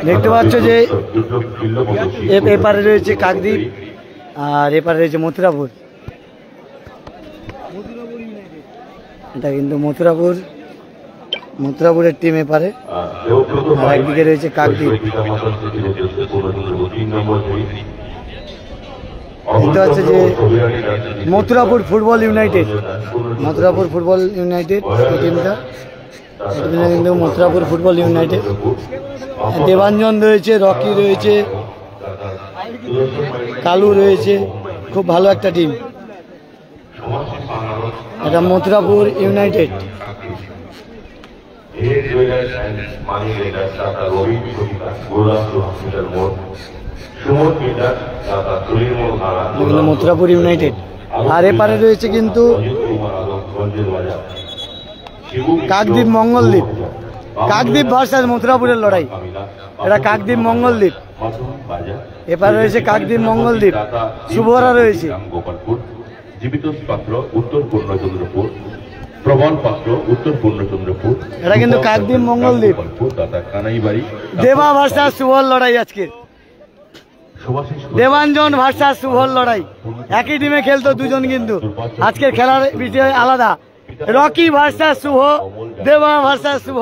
দেখতে পাচ্ছ যে এপারে রয়েছে কাকদ্বীপ আর এপারে রয়েছে মথুরাপুর। এটা কিন্তু মথুরাপুরের টিম এপারে, আর একদিকে রয়েছে কাকদ্বীপ। দেখতে পাচ্ছে যে মথুরাপুর ফুটবল ইউনাইটেড এই টিমটা কিন্তু মথুরাপুর ফুটবল ইউনাইটেড। দেবাঞ্জন রয়েছে, রকি রয়েছে, কালু রয়েছে, খুব ভালো একটা টিম এটা মথুরাপুর ইউনাইটেড। মথুরাপুর ইউনাইটেড আর এপারে রয়েছে কিন্তু কাকদ্বীপ মঙ্গলদ্বীপ। কাকদ্বীপ ভার্সাস মথুরাপুরের লড়াই, এটা কাকদ্বীপ মঙ্গলদ্বীপ। এপারে রয়েছে কাকদ্বীপ মঙ্গলদ্বীপ, শুভরা রয়েছে। জীবিত পাত্র উত্তর পূর্ণচন্দ্রপুর, প্রবল পাত্র উত্তর পূর্ণচন্দ্রপুর। এটা কিন্তু কাকদ্বীপ মঙ্গলদ্বীপ। দেবা ভার্সাস শুভর লড়াই আজকে, দেবাঞ্জন ভার্সাস শুভর লড়াই। একই টিমে খেলতো দুজন, কিন্তু আজকের খেলার বিষয় আলাদা। রকি ভার্সাস শুভ, দেবা ভার্সাস শুভ।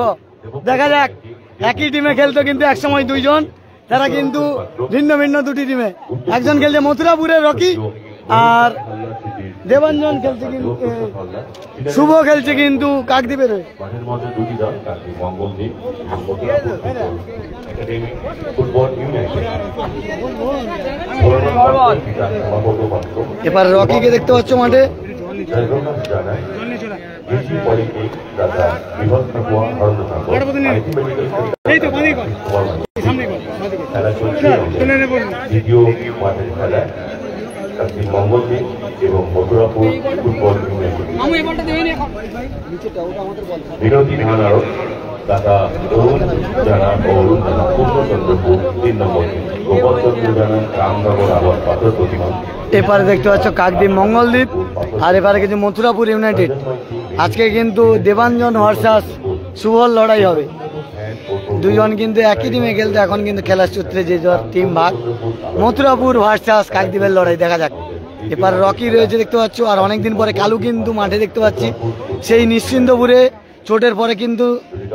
দেখা যাক, একই টিমে খেলতো কিন্তু একসময় দুইজন, তারা কিন্তু ভিন্ন ভিন্ন দুটি টিমে। একজন খেলছে মথুরাপুরের রকি আর দেবাঞ্জন খেলছে কিন্তু শুভ খেলছে কিন্তু কাকদ্বীপের। এবার রকিকে দেখতে পাচ্ছ মাঠে। মঙ্গলদ্বীপ এবং মথুরাপুর ফুটবল বিরোধী মহানায়ক দাদা অরুণ জানা ও অরুণ জানা পূর্ণচন্দ্রপুর 3 নম্বর, গোপাল চন্দ্র জানা রামনগর আবার পাথর প্রতিমা। এপারে দেখতে পাচ্ছ কাকদ্বীপ মঙ্গলদ্বীপ আর এপারে কিন্তু মথুরাপুর ইউনাইটেড। আজকে কিন্তু দেবাঞ্জন ভার্সাস শুভর লড়াই হবে। দুজন কিন্তু একই টিমে খেলতে, এখন কিন্তু খেলার সূত্রে যে যার টিম ভাগ। মথুরাপুর ভার্সাস কাকদ্বীপের লড়াই দেখা যাক। এবার রকি রয়েছে দেখতে পাচ্ছ, আর অনেকদিন পরে কালু কিন্তু মাঠে দেখতে পাচ্ছি। সেই নিশ্চিন্তপুরে চোটের পরে কিন্তু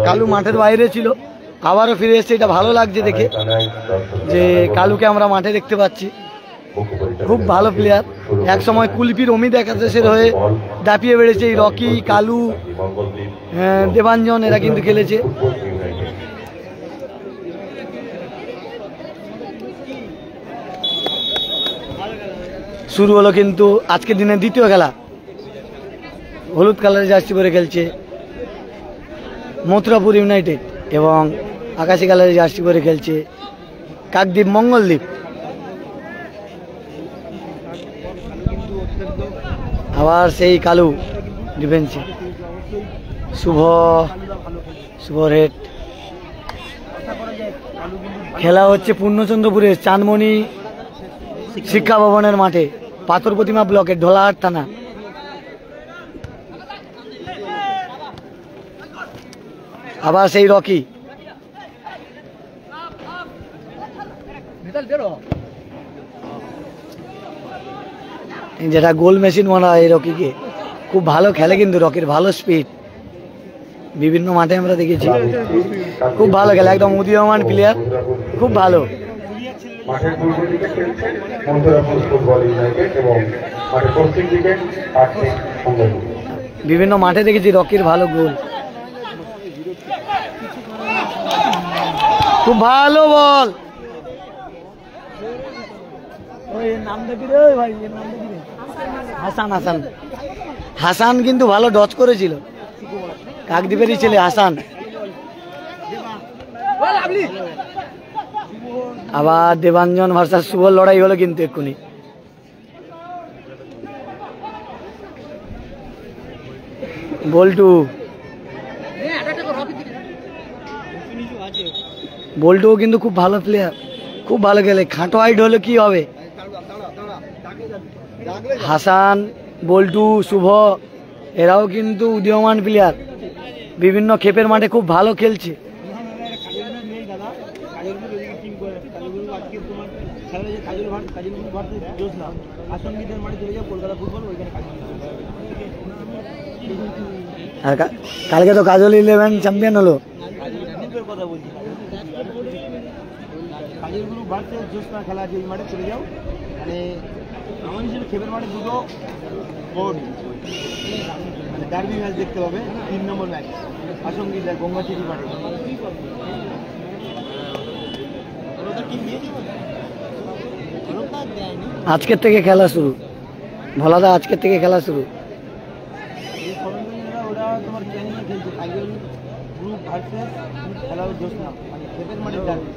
কালু মাঠের বাইরে ছিল, আবারও ফিরে এসছে। এটা ভালো লাগছে দেখে যে কালুকে আমরা মাঠে দেখতে পাচ্ছি। খুব ভালো প্লেয়ার, এক সময় কুলপির অমিত একাদশের হয়ে দাপিয়ে বেড়েছে। এই রকি, কালু, দেবাঞ্জন এরা কিন্তু খেলেছে। শুরু হলো কিন্তু আজকের দিনের দ্বিতীয় খেলা। হলুদ কালারের জার্সি পরে খেলছে মথুরাপুর ইউনাইটেড এবং আকাশি কালারের জার্সি পরে খেলছে কাকদ্বীপ মঙ্গলদ্বীপ। আবার সেই কালু ডিফেন্সে, শুভ হেড। খেলা হচ্ছে পূর্ণচন্দ্রপুরের চাঁদমণি শিক্ষা ভবনের মাঠে, পাথর প্রতিমা ব্লকের ঢোলাহাট থানা। আবার সেই রকি, যেটা গোল মেশিন মনে হয় এই রকিকে। খুব ভালো খেলে কিন্তু রকির ভালো স্পিড, বিভিন্ন মাঠে আমরা দেখেছি। খুব ভালো খেলে, একদম উদীয়মান প্লেয়ার, খুব ভালো। মাঠের পূর্ব দিকে খেলছে মথুরাপুর ফুটবল ইউনাইটেড এবং মাঠের পশ্চিম দিকে কাকদ্বীপ মঙ্গলদ্বীপ। বিভিন্ন মাঠে দেখেছি রকির ভালো গোল। খুব ভালো বল। হাসান কিন্তু ভালো ডচ করেছিল, কাকদ্বীপেরই ছেলে হাসান। আবার দেবাঞ্জন ভার্সাস শুভর লড়াই হলো কিন্তু এক্ষুনি। বল্টুও কিন্তু খুব ভালো প্লেয়ার, খুব ভালো খেলে। খাটো হাইট হলে কি হবে। হাসান, বল্টু, শুভ এরাও কিন্তু উদীয়মান প্লেয়ার, বিভিন্ন ক্ষেপের মাঠে খুব ভালো খেলছে। দাদা কাজলগুলো ওদিকে টিম করে আছে। কাজলগুলো আজকে তোমার খেলা যে কাজলগুলো ভারতে জোশ না আসঙ্গীদের মাঠে চলে যাও কলকাতা ফুটবল ওইখানে কাজল। আর কালকে তো কাজল 11 চ্যাম্পিয়ন হলো। গ্রুপের কথা বলছি কাজলগুলো ভারতে জোশ না খেলা আছে ওই মাঠে চলে যাও। মানে আমার হিসেবে খেপের মাঠে দুটো বোর্ড মানে ডার্বি ম্যাচ দেখতে হবে 3 নম্বর ম্যাচ আসঙ্গীদের গঙ্গাচিরি মাঠে। আজকের থেকে খেলা শুরু, ভোলাদা আজকের থেকে খেলা শুরু। ওরা তোমার ক্যানিংয়ে খেলছে কাজল গ্রুপ ভার্সেস খেলা জোশ না মানে খেপের মাঠে ডার্বি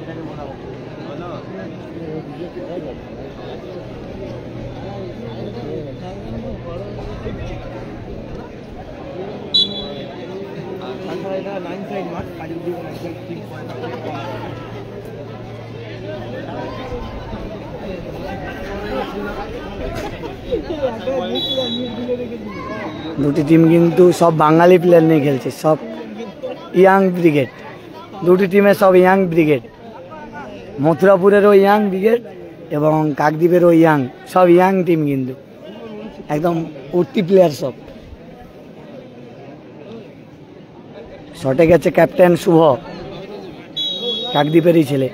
এটাকে বলা হয়। তাছাড়া এটা 9 সাইড মাঠ কাজল দিয়ে 9 সাইড টিম দুটি টিম কিন্তু সব বাঙালি প্লেয়ার নিয়ে খেলছে, সব ইয়াং ব্রিগেড। দুটি টিমে সব ইয়াং ব্রিগেড, মথুরাপুরেরও ইয়াং ব্রিগেড এবং কাকদ্বীপেরও ইয়াং, সব ইয়াং টিম কিন্তু একদম উঠতি প্লেয়ার সব। শটে গেছে ক্যাপ্টেন শুভ, কাকদ্বীপেরই ছেলে।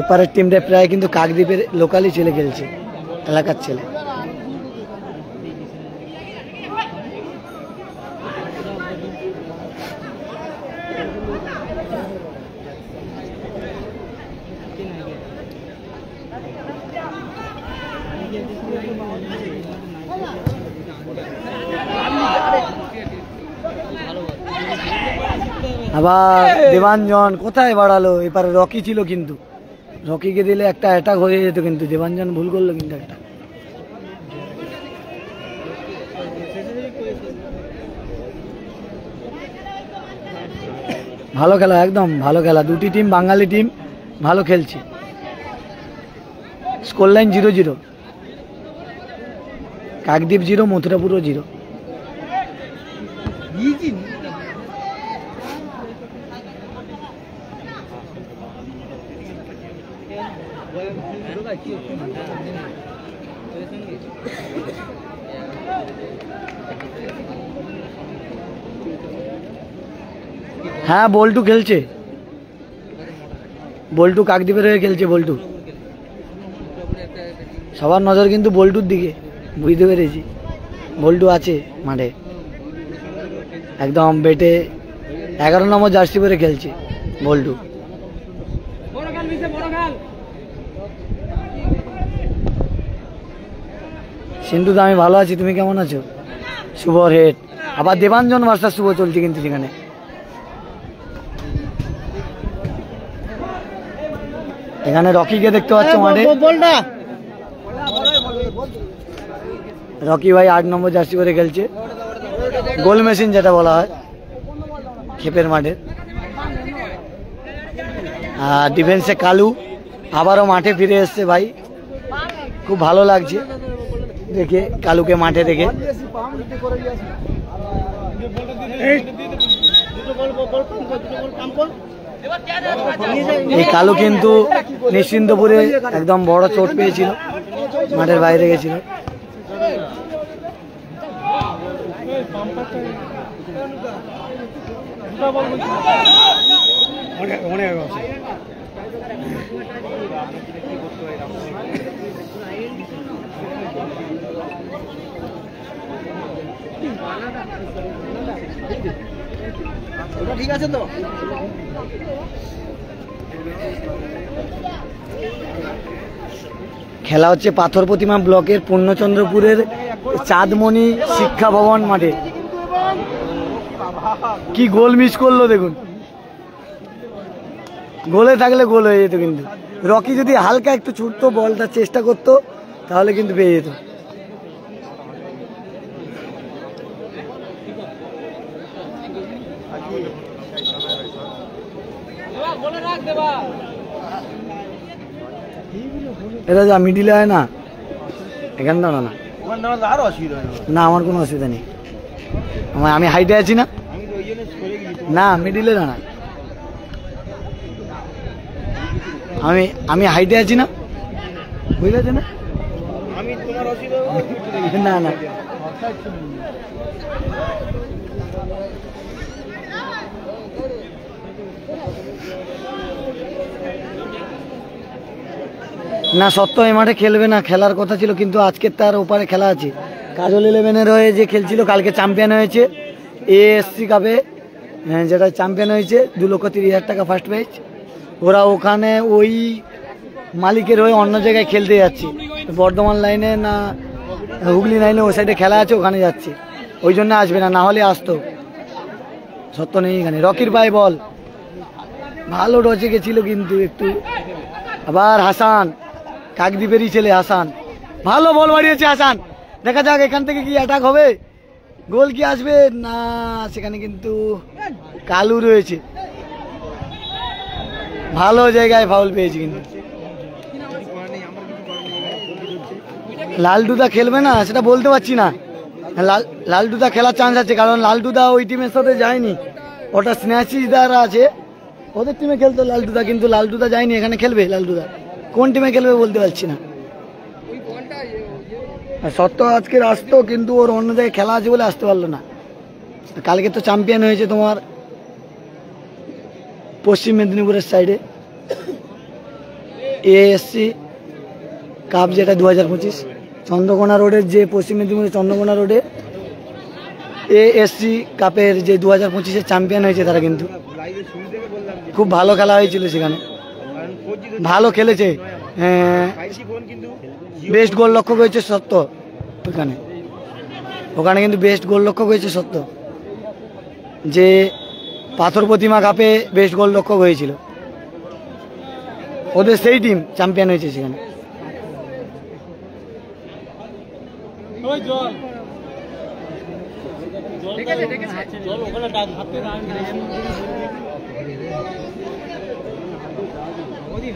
এপারের টিমটা প্রায় কিন্তু কাকদ্বীপের লোকালি ছেলে খেলছে, এলাকার ছেলে। আবার দেবাঞ্জন কোথায় বাড়ালো, এপারে রকি ছিল কিন্তু রকিকে দিলে একটা অ্যাটাক হয়ে যেত, কিন্তু দেবাঞ্জন ভুল করলো কিন্তু একটা। ভালো খেলা, একদম ভালো খেলা, দুটি টিম বাঙালি টিম ভালো খেলছে। Score line 0-0, Kakdwip 0 মথুরাপুরও 0। হ্যাঁ বল্টু খেলছে, বল্টু কাকদ্বীপের হয়ে খেলছে। বল্টু সবার নজর কিন্তু বল্টুর দিকে, বুঝতে পেরেছি। বল্টু আছে মাঠে, একদম বেটে 11 নম্বর জার্সি পরে খেলছে বল্টু। সিন্ধু তো আমি ভালো আছি, তুমি কেমন আছো? শুভ হেড, আবার দেবাঞ্জন ভার্সাস শুভ চলছে কিন্তু সেখানে। এখানে রকিকে দেখতে পাচ্ছ মাঠে, রকি ভাই 8 নম্বর জার্সি পরে খেলছে, গোল মেশিন যেটা বলা হয় খেপের মাঠে। আর ডিফেন্সে কালু আবারও মাঠে ফিরে এসছে ভাই, খুব ভালো লাগছে দেখে কালুকে মাঠে দেখে। এই কালু কিন্তু নিশ্চিন্তপুরে একদম বড় চোট পেয়েছিল, মাঠের বাইরে গেছিল। ঠিক আছে তো, খেলা হচ্ছে পাথর প্রতিমা ব্লকের পূর্ণচন্দ্রপুরের চাঁদমণি শিক্ষা ভবন মাঠে। কি গোল মিস করলো দেখুন, গোলে থাকলে গোল হয়ে যেত, কিন্তু রকি যদি হালকা একটু ছুটতো, বলটা চেষ্টা করতো, তাহলে কিন্তু পেয়ে যেত। এটা যা মিডিলে হয় না, এখানে দাঁড়া না, আরো অসুবিধা না আমার কোনো অসুবিধা নেই, আমি হাইটে আছি না। আমি তো ওই জন্য না মিডিলে দাঁড়া, আমি আমি হাইটে আছি না, বুঝলেছে না? আমি তোমার অসুবিধা না না না, সত্য এই মাঠে খেলবে না, খেলার কথা ছিল, কিন্তু আজকের তার ওপারে খেলা আছে। কাজল 11-এর হয়ে যে খেলছিল, কালকে চ্যাম্পিয়ন হয়েছে এএসসি কাপে, যেটা চ্যাম্পিয়ন হয়েছে 2,30,000 টাকা ফার্স্ট প্রাইজ। ওরা ওখানে ওই মালিকের হয়ে অন্য জায়গায় খেলতে যাচ্ছে, বর্ধমান লাইনে না হুগলি লাইনে, ওই সাইডে খেলা আছে, ওখানে যাচ্ছে, ওই জন্য আসবে না, না হলে আসতো। সত্য নেই এখানে। রকির পায়ে বল, ভালো রচে গেছিল কিন্তু একটু। আবার হাসান, কাকদ্বীপেরই ছেলে হাসান, ভালো বল মারিয়েছে হাসান। দেখা যাক এখান থেকে কি অ্যাটাক হবে, গোল কি আসবে না। সেখানে কিন্তু কালু রয়েছে, ভালো জায়গায় ফাউল পেয়েছে কিন্তু। লালটুদা খেলবে না সেটা বলতে পারছি না, লালটুদা খেলার চান্স আছে, কারণ লালটুদা ওই টিমের সাথে যায়নি, ওটা স্ন্যাচিদারা আছে, ওদের টিমে খেলতো লালটুদা, কিন্তু লালটুদা যায়নি, এখানে খেলবে লালটুদা। কোন টিমে খেলবে বলতে পারছি না। সত্য আজকের আসতো, কিন্তু ওর অন্য জায়গায় খেলা আছে বলে আসতে পারলো না। কালকে তো চ্যাম্পিয়ন হয়েছে তোমার পশ্চিম মেদিনীপুরের সাইডে এএসসি কাপ, যেটা 2025 চন্দ্রকোনা রোডের, যে পশ্চিম মেদিনীপুরের চন্দ্রকোনা রোডে এএসসি কাপের যে 2025-এর চ্যাম্পিয়ন হয়েছে তারা, কিন্তু খুব ভালো খেলা হয়েছিল সেখানে, ভালো খেলেছে। বেস্ট গোল রক্ষক হয়েছে সত্য, ওখানে কিন্তু বেস্ট গোল রক্ষক হয়েছে সত্য, যে পাথর প্রতিমা কাপে বেস্ট গোল রক্ষক হয়েছিল, ওদের সেই টিম চ্যাম্পিয়ন হয়েছে সেখানে।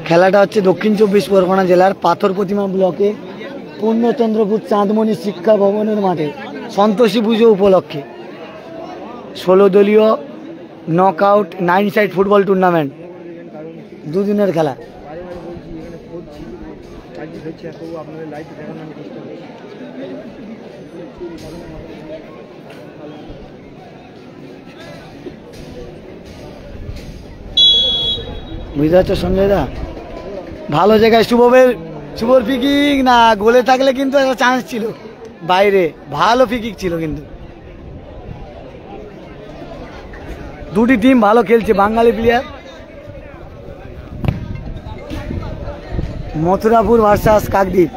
খেলাটা হচ্ছে দক্ষিণ 24 পরগনা জেলার পাথর প্রতিমা ব্লকে পূর্ণচন্দ্রপুর চাঁদমণি শিক্ষা ভবনের মাঠে সন্তোষী পুজো উপলক্ষে 16 দলীয় নকআউট 9 সাইড ফুটবল টুর্নামেন্ট, দুদিনের খেলা। বুঝতে পারছো সঞ্জয় দা? ভালো জায়গায় শুভর ফ্রিকিক না, গোলে থাকলে কিন্তু একটা চান্স ছিল বাইরে, ভালো ফ্রিকিক ছিল কিন্তু। দুটি টিম ভালো খেলছে, বাঙালি প্লেয়ার। মথুরাপুর ভার্সাস কাকদ্বীপ।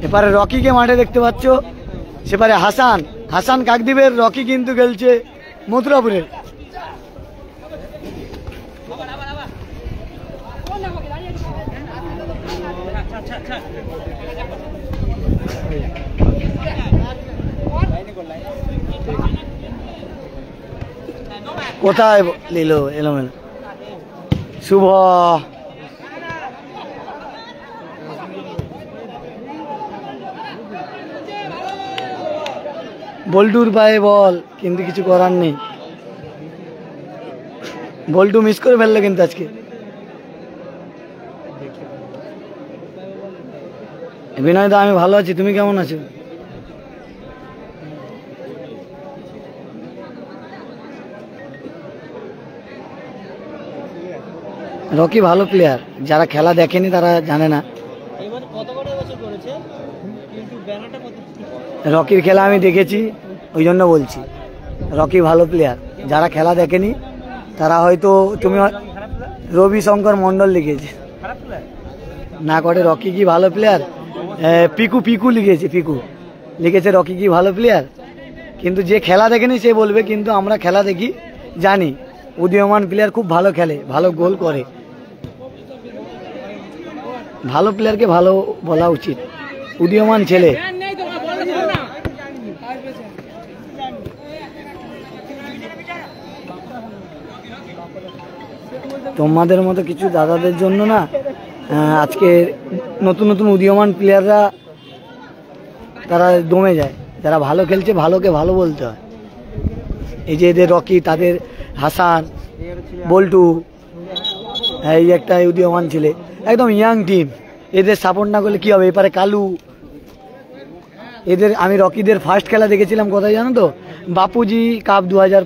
এপারে রকিকে মাঠে দেখতে পাচ্ছ, সেপারে হাসান কাকদ্বীপের, রকি কিন্তু খেলছে মথুরাপুরের। কোথায় নিল এলোমেলো শুভ, বল্টুর পায়ে বল, কিন্তু কিছু করার নেই, বল্টু মিস করে ফেললো কিন্তু আজকে। বিনয় দা, আমি ভালো আছি, তুমি কেমন আছো? রকি ভালো প্লেয়ার, যারা খেলা দেখেনি তারা জানে না। রকির খেলা আমি দেখেছি, ওই জন্য বলছি রকি ভালো প্লেয়ার। যারা খেলা দেখেনি তারা হয়তো, তুমি রবি শঙ্কর মন্ডল লিখেছে না করে রকি কি ভালো প্লেয়ার, পিকু লিখেছে রকি কি ভালো প্লেয়ার, কিন্তু যে খেলা দেখেনি সে বলবে। কিন্তু আমরা খেলা দেখি, জানি উদীয়মান প্লেয়ার খুব ভালো খেলে, ভালো গোল করে। ভালো প্লেয়ারকে ভালো বলা উচিত, উদীয়মান ছেলে। তোমাদের মতো কিছু দাদাদের জন্য না আজকে নতুন নতুন উদীয়মান প্লেয়াররা তারা দমে যায়। যারা ভালো খেলছে, ভালোকে ভালো বলতে হয়। এই যে এদের রকি, তাদের হাসান, বল্টু, এই একটা উদীয়মান ছেলে, একদম ইয়াং টিম। এদের সাপোর্ট না করলে কি হবে? এপারে কালু, এদের আমি রকিদের ফার্স্ট খেলা দেখেছিলাম কোথায় জানো তো? বাপুজি কাপ 2000,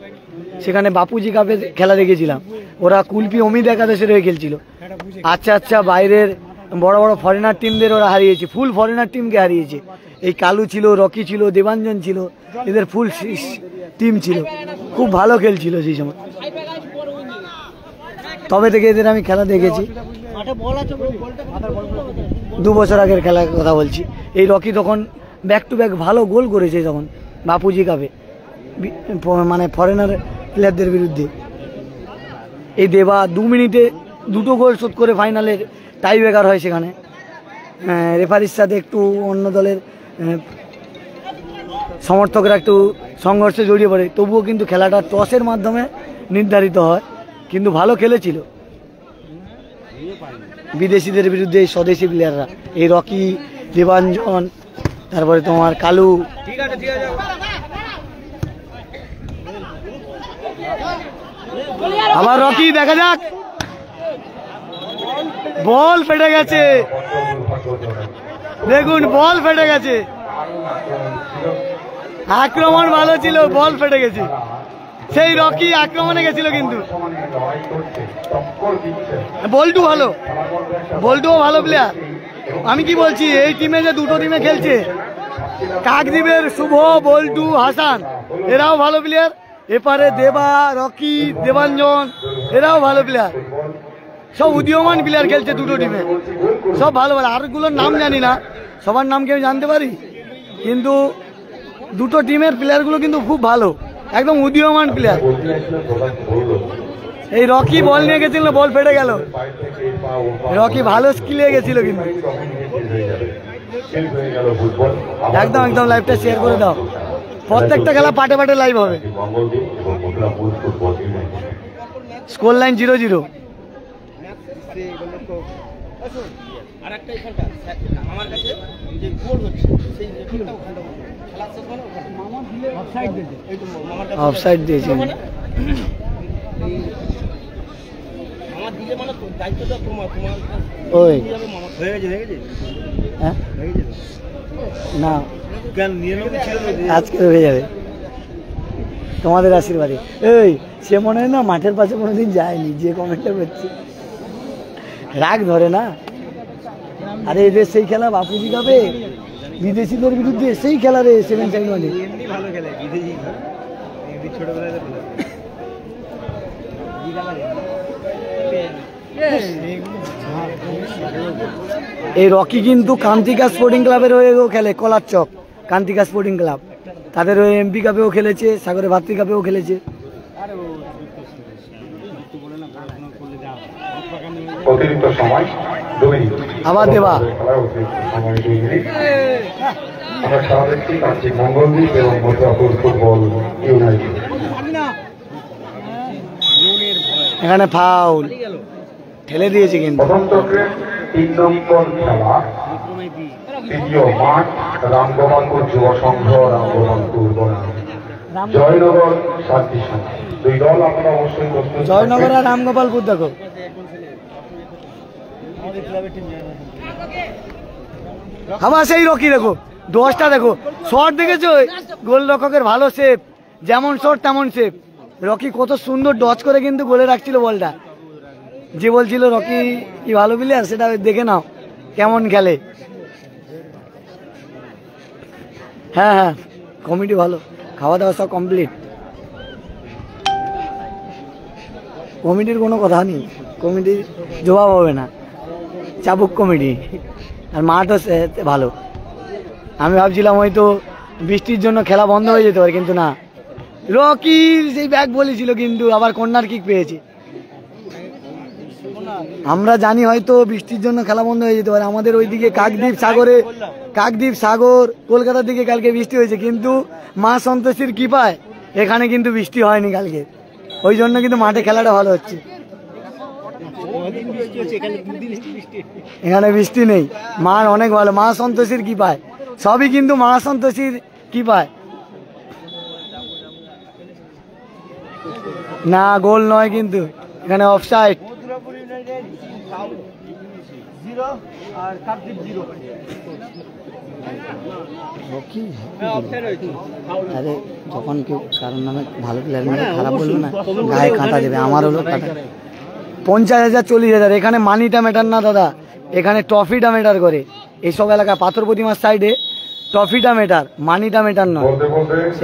সেখানে বাপুজি কাপে খেলা দেখেছিলাম। ওরা কুলপি অমিত একাদশের হয়ে খেলছিল। আচ্ছা আচ্ছা, বাইরের বড় বড় ফরেনার টিমদের ওরা হারিয়েছে, ফুল ফরেনার টিমকে হারিয়েছে। এই কালু ছিল, রকি ছিল, দেবাঞ্জন ছিল, এদের ফুল টিম ছিল, খুব ভালো খেলছিল সেই সময়। তবে থেকে এদের আমি খেলা দেখেছি, 2 বছর আগের খেলার কথা বলছি। এই রকি তখন ব্যাক টু ব্যাক ভালো গোল করেছে তখন বাপুজি কাপে, মানে ফরেনার প্লেয়ারদের বিরুদ্ধে। এই দেবা 2 মিনিটে 2টো গোল শোধ করে ফাইনালের টাই ব্রেকার হয় সেখানে। রেফারির সাথে একটু অন্য দলের সমর্থকরা একটু সংঘর্ষে জড়িয়ে পড়ে, তবুও কিন্তু খেলাটা টসের মাধ্যমে নির্ধারিত হয়। কিন্তু ভালো খেলেছিল বিদেশিদের বিরুদ্ধে এই স্বদেশি প্লেয়াররা, এই রকি, দেবাঞ্জন, তারপরে তোমার কালু। আবার রকি, দেখা যাক, বল ফেটে গেছে, দেখুন বল ফেটে গেছে। আক্রমণ ভালো ছিল, বল ফেটে গেছে। সেই রকি আক্রমণে গেছিল, কিন্তু বল্টু ভালো, বল্টুও ভালো প্লেয়ার। আমি কি বলছি, এই টিমে যে 2টো টিমে খেলছে, কাকদ্বীপের শুভ, বল্টু, হাসান, এরাও ভালো প্লেয়ার। এপারে দেবা, রকি, দেবাঞ্জন, এরাও ভালো প্লেয়ার। সব উদীয়মান প্লেয়ার খেলছে 2টো টিমে, সব ভালো ভালো। আরগুলোর নাম জানি না, সবার নাম কেউ জানতে পারি, কিন্তু 2টো টিমের প্লেয়ারগুলো কিন্তু খুব ভালো, একদম উদীয়মান প্লেয়ার। এই রকি বল নিয়ে গেছিল, বল ফেটে গেল। রকি ভালো স্কিলে গেছিল, কিন্তু একদম একদম লাইভটা শেয়ার করে দাও। প্রত্যেকটা খেলা পাটে পাটে লাইভ হবে। Score line 0-0। অফসাইড দিয়েছে। ওই না, আজকে হয়ে যাবে তোমাদের আশীর্বাদে। এই সে মনে হয় না মাঠের পাশে কোনোদিন যায়নি, যে কমেন্টটা করছে রাগ ধরে না। আরে এদের সেই খেলা বাপুজি কাপে বিদেশিদের বিরুদ্ধে, সেই খেলা রে 7-1। এই রকি কিন্তু কান্তিকা স্পোর্টিং ক্লাবের হয়েও খেলে, কলার চক কান্তিকা স্পোর্টিং ক্লাব, তাদের ওই এমপি কাপেও খেলেছে, সাগরে ভাতৃ কাপেও খেলেছে। অতিরিক্ত সময় 2 মিনিট। আবার দেবা, আমরা সারা দেখছি কার্তিক মঙ্গলদ্বীপ এবং মথুরাপুর ফুটবল ইউনাইটেড। এখানে ফাউল ঠেলে দিয়েছে কিন্তু। প্রথম চক্রের 3 নম্বর খেলা, তৃতীয় মাঠ, রামগোপালপুর যুব সংঘ, রামগোপালপুর বনাম জয়নগর সার্ভিস। 2 দল আপনারা অবশ্যই জয়নগর আর রামগোপালপুর। দেখো আবার সেই রকি, দেখো 10টা, দেখো শট দেখেছো, গোলরক্ষকের ভালো সেভ, যেমন শট তেমন সেভ। রকি কত সুন্দর ডচ করে কিন্তু গোলে রাখছিল বলটা। যে বলছিল রকি কি ভালো প্লেয়ার, সেটা দেখে নাও কেমন খেলে। হ্যাঁ হ্যাঁ, কমিটি ভালো, খাওয়া দাওয়া সব কমপ্লিট। কমিটির কোনো কথা নেই, কমিটির জবাব হবে না, চাবুক কমিটি। আর মাঠও ভালো। আমি ভাবছিলাম হয়তো বৃষ্টির জন্য খেলা বন্ধ হয়ে যেতে পারে, কিন্তু না, রকি সেই ব্যাগ বলেছিল, কিন্তু আবার কর্নার কিক পেয়েছে। আমরা জানি হয়তো বৃষ্টির জন্য খেলা বন্ধ হয়ে যেতে পারে। আমাদের ওইদিকে কাকদ্বীপ সাগর কলকাতার দিকে কালকে বৃষ্টি হয়েছে, কিন্তু মা সন্তোষীর কৃপায় এখানে কিন্তু বৃষ্টি হয়নি কালকে, ওই জন্য কিন্তু মাঠে খেলাটা ভালো হচ্ছে। এখানে বৃষ্টি নেই, মার অনেক ভালো, মা সন্তোষীর কৃপায়, সবই কিন্তু মা সন্তোষীর কৃপায়। না গোল নয় কিন্তু এখানে অফসাইড। মথুরাপুর ইউনাইটেড 0 আর কাকদ্বীপ 0। আরে যখন কেউ কারোর নামে ভালো প্লেয়ার মানে খারাপ বলবো না, গায়ে কাঁটা দেবে। আমার হলো কাঁটা 50,000 40,000। এখানে মানিটা ম্যাটার না দাদা, এখানে ট্রফিটা ম্যাটার করে। এইসব এলাকা পাথর প্রতিমার সাইডে ট্রফিটা ম্যাটার, মানিটা ম্যাটার নয়।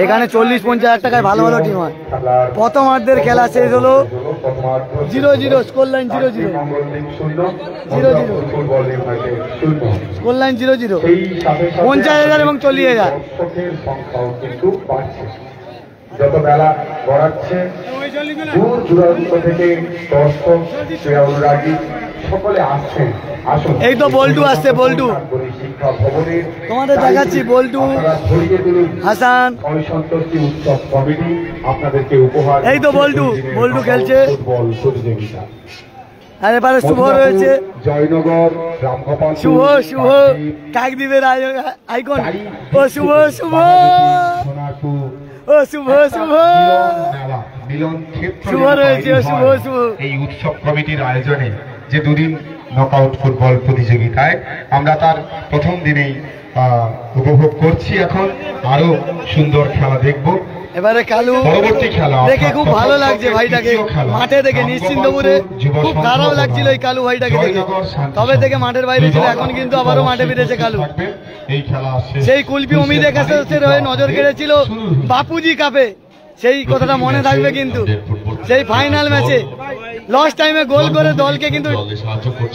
এখানে 40-50,000 টাকায় ভালো ভালো টিম হয়। প্রথমার্ধের খেলা শেষ হলো 0-0, স্কোর লাইন 0-0, স্কোর লাইন 0-0, 50,000 এবং 40,000। যত বেলা গড়াচ্ছে দূর দূরান্ত থেকে দর্শক অনুরাগী সকলে আসছেন। আসুন, এই তো বল্টু আসছে, বল্টু শিক্ষা ভবনের তোমাদের দেখাচ্ছি। বল্টু, হাসান, সন্তোষী উৎসব কমিটি আপনাদেরকে উপহার। এই তো বল্টু, বল্টু খেলছে। ফুটবল প্রতিযোগিতা। আর এবারে শুভ রয়েছে, জয়নগর, রামগোপাল, শুভ শুভ কাকদ্বীপের আইকন। ও শুভ শুভ, ও শুভ শুভ, মিলন ক্ষেত্র শুভ রয়েছে, শুভ শুভ। এই উৎসব কমিটির আয়োজনে যে দুদিন নকআউট ফুটবল প্রতিযোগিতায় আমরা তার প্রথম দিনেই উপভোগ করছি। এখন আরো সুন্দর খেলা দেখব। এবারে কালু পরবর্তী খেলা দেখে খুব ভালো লাগছে ভাইটাকে মাঠে দেখে। নিশ্চিন্তপুরে খুব খারাপ লাগছিল এই কালু ভাইটাকে দেখে, তবে থেকে মাঠের বাইরে ছিল, এখন কিন্তু আবারও মাঠে ফিরেছে কালু। এই খেলা সেই কুলপি অমিত একাশের হয়ে নজর কেড়েছিল বাপুজি কাপে, সেই কথাটা মনে থাকবে। কিন্তু সেই ফাইনাল ম্যাচে লস টাইমে গোল করে দলকে কিন্তু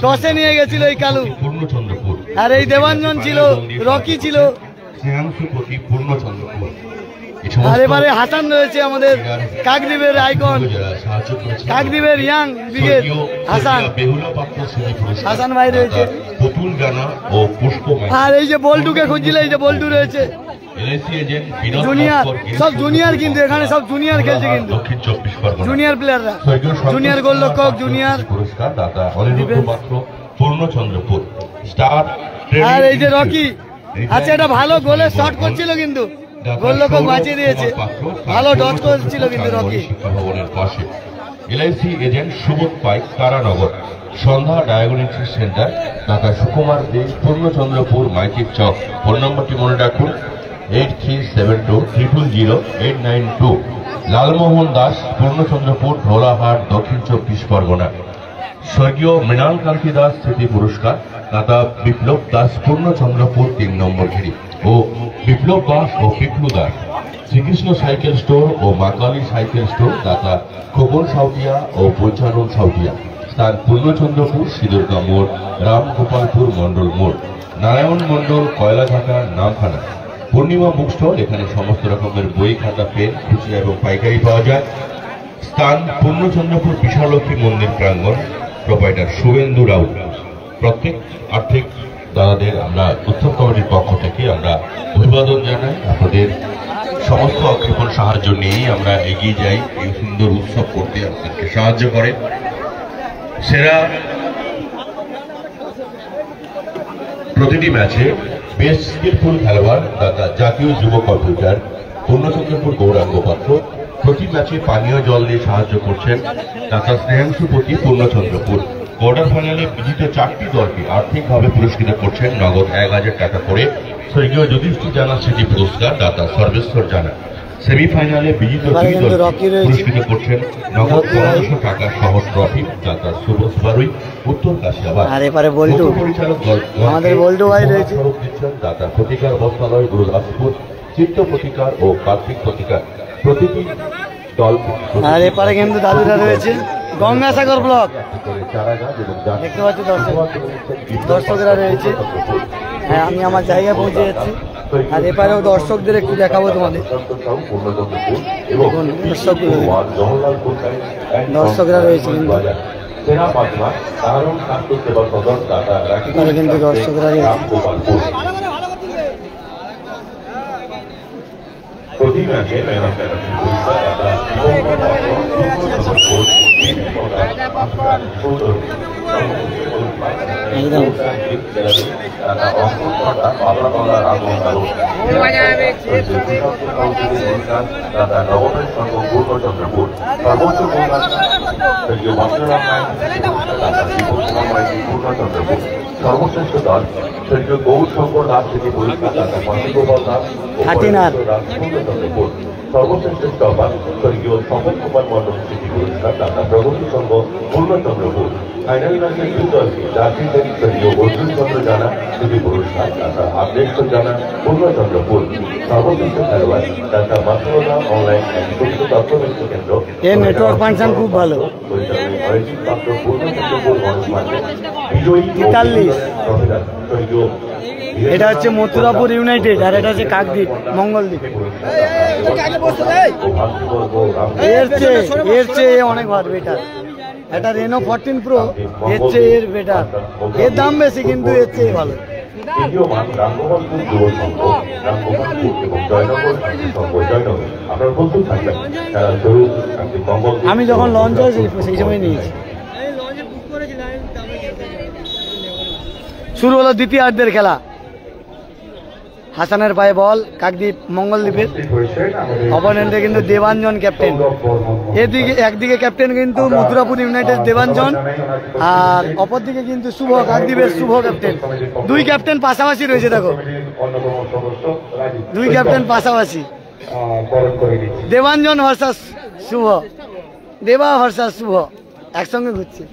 টসে নিয়ে গেছিল এই কালু। আর এই দেবাঞ্জন ছিল, রকি ছিল, আর এবারে হাসান রয়েছে আমাদের কাকদ্বীপের আইকন, কাকদ্বীপের ইয়াং ব্রিগেড হাসান, হাসান ভাই রয়েছে। আর এই যে বল্টুকে খুঁজছিল, এই যে বল্টু রয়েছে। জুনিয়র, সব জুনিয়র, কিন্তু এখানে সব জুনিয়র খেলছে, কিন্তু জুনিয়র প্লেয়াররা, জুনিয়র গোলরক্ষক, জুনিয়র। পূর্ণচন্দ্রপুর স্টার। আর এই যে রকি আচ্ছা, এটা ভালো গোলের শট করছিল, কিন্তু গোলরক্ষক বাঁচিয়ে দিয়েছে। ভালো ডট করছিল কিন্তু রকি। শিক্ষা ভবনের পাশে এলআইসি এজেন্ট সুবোধ পাইক, তারানগর, সন্ধ্যা ডায়াগনস্টিক সেন্টার, ঢাকা সুকুমার দে, পূর্ণচন্দ্রপুর, মাইকির চক। ফোন নম্বরটি মনে রাখুন 8372000892। লালমোহন দাস, পূর্ণচন্দ্রপুর, ঢোলাহাট, দক্ষিণ 24 পরগনা। স্বর্গীয় মৃণাল কান্তি দাস স্মৃতি পুরস্কার, দাদা বিপ্লব দাস, পূর্ণচন্দ্রপুর 3 নম্বর ঘেরি। ও বিপ্লব দাস ও পিপলু দাস, শ্রীকৃষ্ণ সাইকেল স্টোর ও মাকালী সাইকেল স্টোর, দাদা খোকন সাউটিয়া ও বৈচারণ সাউটিয়া। স্থান পূর্ণচন্দ্রপুর, সিদুর্গা মোড়, রামগোপালপুর মন্ডল মোড়। নারায়ণ মন্ডল, কয়লাঘাটা, নামখানা। পূর্ণিমা বুক স্টল, এখানে সমস্ত রকমের বই, খাতা, পেন খুচরা এবং পাইকারি পাওয়া যায়। স্থান পূর্ণচন্দ্রপুর বিশালক্ষী মন্দির প্রাঙ্গণ। প্রোপাইটার শুভেন্দু রাউত। প্রত্যেক আর্থিক দাদাদের আমরা উৎসব কমিটির পক্ষ থেকে আমরা অভিবাদন জানাই। আপনাদের সমস্ত অক্ষেপণ সাহায্য নিয়েই আমরা এগিয়ে যাই, এই সুন্দর উৎসব করতে আপনাদেরকে সাহায্য করে। সেরা প্রতিটি ম্যাচে বেস্ট স্কিলফুল খেলোয়াড়, দাদা জাতীয় যুব কম্পিউটার, পূর্ণচন্দ্রপুর গৌরাঙ্গ পাত্র। প্রতি ম্যাচে পানীয় জল দিয়ে সাহায্য করছেন দাদা স্নেহাংশুপতি, পূর্ণচন্দ্রপুর। কোয়ার্টার ফাইনালে বিজিত 4টি দলকে আর্থিকভাবে পুরস্কৃত করছেন নগদ 1000 টাকা করে। স্বর্গীয় যুধিষ্ঠির জানা স্মৃতি পুরস্কার, দাদা সর্বেশ্বর জানা। সেমিফাইনালে বিজিত 2 দলকে পুরস্কৃত করছেন নগদ 1500 টাকা সহ ট্রফি, দাদা সুবোধ বারুই, উত্তর কাশিয়াবাদ। আর এবারে বল্টু, পরিচালক আমাদের বল্টু ভাই রয়েছে। দাদা প্রতিকার বস্ত্রালয়, গুরুদাসপুর, চিত্ত প্রতিকার ও কার্তিক প্রতিকার। প্রতিটি দল। আর এপারে কিন্তু দাদুরা রয়েছে গঙ্গাসাগর ব্লক, দেখতে পাচ্ছি দর্শকরা রয়েছে। হ্যাঁ, আমি আমার জায়গায় পৌঁছে যাচ্ছি। আর এপারেও দর্শকদের একটু দেখাবো তোমাদের। দর্শকরা রয়েছে কিন্তু দর্শকরা প্রতি ম্যাচে একদম সর্বশ্রেষ্ঠ দল স্বর্গীয় গৌর শঙ্কর দাস থেকে পুরস্কার গোপাল দাস পূর্ণচন্দ্রপুর। সর্বশ্রেষ্ঠ স্টপার স্বর্গীয় সমন কুমার মন্ডল স্মৃতি পুরস্কার দাতা প্রগতি সংঘ পূর্ণচন্দ্রপুর। ফাইনাল ম্যাচের দুই দলকে জাতীয় স্বর্গীয় অর্জুন চন্দ্র জানা স্মৃতি পুরস্কার দাতা আগ্নেশ্বর জানা পূর্ণচন্দ্রপুর। সর্বশ্রেষ্ঠ খেলোয়াড় দাতা মাতৃতা অনলাইন তথ্য তথ্যবিত্ত কেন্দ্র এর নেটওয়ার্ক ফাংশন খুব ভালো। পূর্ণচন্দ্রপুর গণেশ মার্কেট বিজয়ী 43 এটা হচ্ছে মথুরাপুর ইউনাইটেড আর এটা হচ্ছে কাকদ্বীপ মঙ্গলদ্বীপ। এর চেয়ে অনেক ভালো বেটার। এটা রেনো 14 প্রো এর চেয়ে এর বেটার। এর দাম বেশি কিন্তু এর চেয়ে ভালো। আমি যখন লঞ্চ হয়েছি সেই সময় নিয়েছি। শুরু হলো দ্বিতীয়ার্ধের খেলা। হাসানের পায়ে বল কাকদ্বীপ মঙ্গলদ্বীপের। অপোনেন্টে কিন্তু দেবাঞ্জন ক্যাপ্টেন। এদিকে একদিকে ক্যাপ্টেন কিন্তু মথুরাপুর ইউনাইটেড দেবাঞ্জন আর অপরদিকে কিন্তু শুভ কাকদ্বীপের শুভ ক্যাপ্টেন। দুই ক্যাপ্টেন পাশাপাশি রয়েছে দেখো, দুই ক্যাপ্টেন পাশাপাশি। দেবাঞ্জন ভার্সাস শুভ, দেবা ভার্সাস শুভ একসঙ্গে ঘুরছে।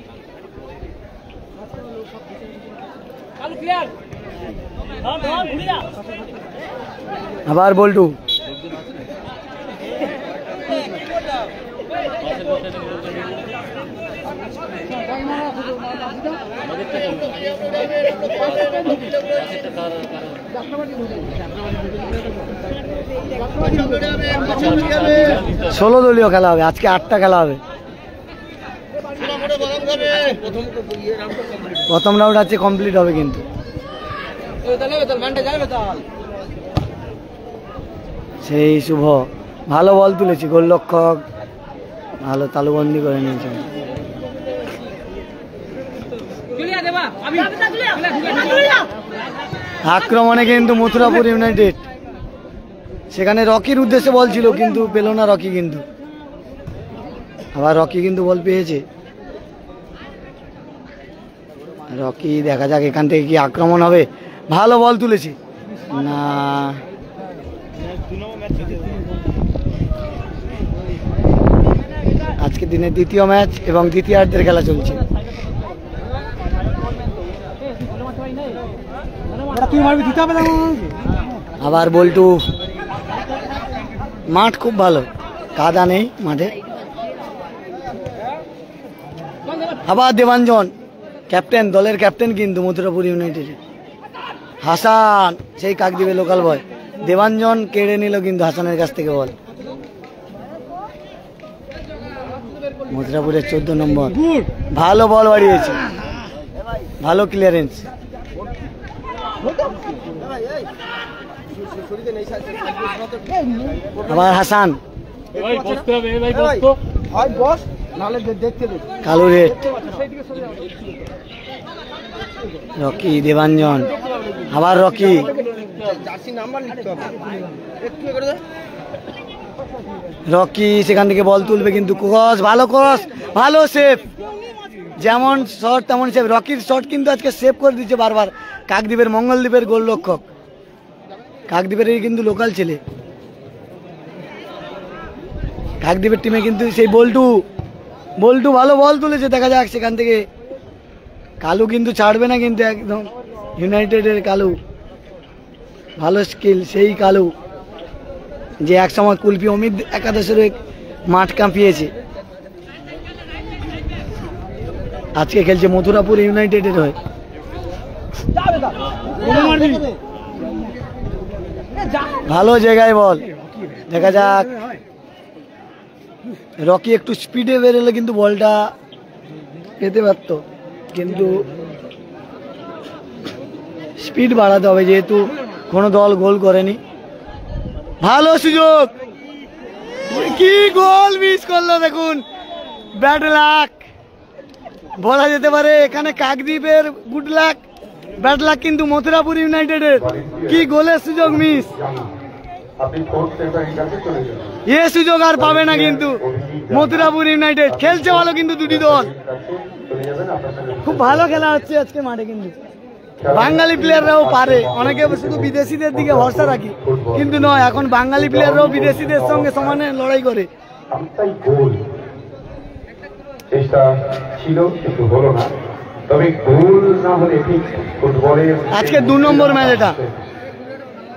আবার বল্টু ষোলো দলীয় খেলা হবে আজকে, 8টা খেলা হবে। প্রথম রাউন্ড আছে কমপ্লিট হবে কিন্তু। সেই শুভ ভালো বল তুলেছি, গোলরক্ষক ভালো তালুবন্দি করে নিয়েছে। আক্রমণে কিন্তু মথুরাপুর ইউনাইটেড, সেখানে রকির উদ্দেশ্যে বল ছিল কিন্তু পেল না রকি, কিন্তু আবার রকি কিন্তু বল পেয়েছে। রকি দেখা যাক এখান থেকে কি আক্রমণ হবে। ভালো বল তুলেছে না, আজকে দিনের দ্বিতীয় ম্যাচ এবং দ্বিতীয়ার্ধের খেলা চলছে। আবার বল্টু, মাঠ খুব ভালো, কাদা নেই মাঠে। আবার দেবাঞ্জন ক্যাপ্টেন, দলের ক্যাপ্টেন কিন্তু মথুরাপুর ইউনাইটেড। হাসান সেই কাকদ্বীপের লোকাল বয়, দেবাঞ্জন কেড়ে নিল কিন্তু হাসানের কাছ থেকে বল। মথুরাপুরের 14 নম্বর ভালো বল বাড়িয়েছে, ভালো ক্লিয়ারেন্স। আবার হাসান, কালো রেড, রকি দেবাঞ্জন, আবার রকি, রকি সেখান থেকে বল তুলবে কিন্তু ক্রস, ভালো ক্রস, ভালো সেভ। যেমন শট তেমন সেভ। রকির শট কিন্তু আজকে সেভ করে দিচ্ছে বারবার কাকদ্বীপের মঙ্গলদ্বীপের গোলরক্ষক। কাকদ্বীপের কিন্তু লোকাল ছেলে, কাকদ্বীপের টিমে কিন্তু সেই বল্টু, বল্টু ভালো বল তুলেছে। দেখা যাক সেখান থেকে কালু কিন্তু ছাড়বে না কিন্তু একদম ইউনাইটেডের কালু, ভালো স্কিল সেই কালু যে একসময় কুলপি অমিত একাদশের মাঠ কাঁপিয়েছে। আজকে খেলছে মথুরাপুর ইউনাইটেডের হয়ে। ভালো জায়গায় বল, দেখা যাক। রকি একটু স্পিডে বেরোলে কিন্তু বলটা পেতে পারত, কিন্তু স্পিড বাড়াতে হবে যেহেতু কোনো দল গোল করেনি। ভালো সুযোগ, কি গোল মিস করলো দেখুন, ব্যাড লাক। বলা যেতে পারে এখানে কাকদ্বীপের গুড লাক ব্যাড লাক, কিন্তু মথুরাপুর ইউনাইটেডের কি গোলের সুযোগ মিস, এ সুযোগ আর পাবে না কিন্তু মথুরাপুর ইউনাইটেড। খেলছে ভালো কিন্তু দুটি দল, খুব ভালো খেলা হচ্ছে আজকে মাঠে। কিন্তু বাঙালি প্লেয়াররাও পারে, অনেকে শুধু বিদেশিদের দিকে ভরসা রাখি, কিন্তু নয়, এখন বাঙালি প্লেয়াররাও বিদেশিদের সঙ্গে সমানে লড়াই করে। চেষ্টা ছিল কিন্তু হলো না, তবে গোল না হলে ঠিক ফুটবলের আজকে 2 নম্বর ম্যাচ এটা।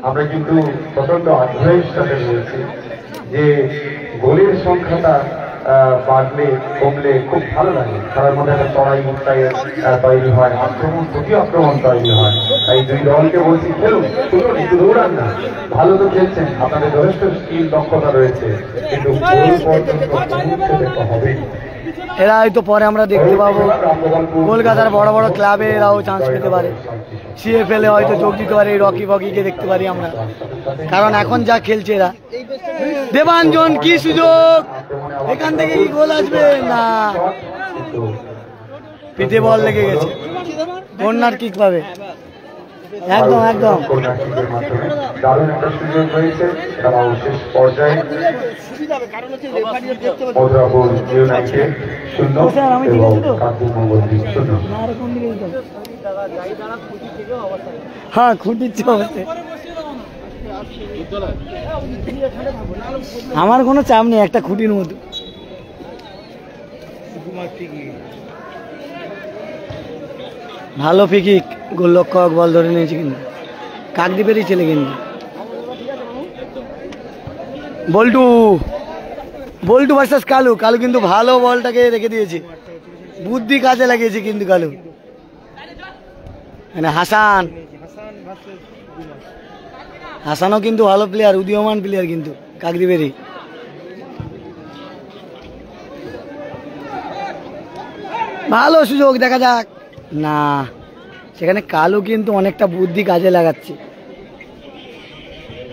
আমরা কিন্তু প্রচন্ড আগ্রহের সাথে রয়েছি যে গোলের সংখ্যাটা বাড়লে কমলে খুব ভালো লাগে, খেলার মধ্যে একটা চড়াই উৎসাহের তৈরি হয়, আক্রমণ প্রতি আক্রমণ তৈরি হয়। এই দুই দলকে বলছি খেলুন, শুনুন, একটু দৌড়ান না, ভালো তো খেলছেন, আপনাদের যথেষ্ট স্কিল দক্ষতা রয়েছে, কিন্তু গোল পর্যন্ত পৌঁছে দেখতে হবে। এরা হয়তো পরে আমরা দেখতে পাবো কলকাতার বড় বড় ক্লাবে এরাও চান্স পেতে পারে, সিএফএল এ হয়তো যোগ দিতে পারে, রকি ফকিকে দেখতে পারি আমরা, কারণ এখন যা খেলছে এরা। দেবাঞ্জন কি সুযোগ, এখান থেকে কি গোল আসবে না, পিঠে বল লেগে গেছে, কর্নার কিক পাবে। একদম একদম দারুণ একটা সুযোগ হয়েছে, তারাও শেষ পর্যায়ে মথুরাপুর ইউনাইটেড 0 এবং কাকদ্বীপ মঙ্গলদ্বীপ 0। হ্যাঁ খুঁটিচ্ছে অবশ্যই, আমার কোনো চাপ নেই, একটা খুঁটির মতো। ভালো ফিকিক, গোলরক্ষক বল ধরে নিয়েছে, কিন্তু কাকদ্বীপেরই ছেলে। কিন্তু বল্টু বল্টু ভার্সেস কালু, কালু কিন্তু ভালো বলটাকে রেখে দিয়েছে, বুদ্ধি কাজে লাগিয়েছে কিন্তু কালু। মানে হাসানও কিন্তু ভালো প্লেয়ার, উদীয়মান প্লেয়ার কিন্তু কাকদ্বীপেরই। ভালো সুযোগ, দেখা যাক না, সেখানে কালু কিন্তু অনেকটা বুদ্ধি কাজে লাগাচ্ছে।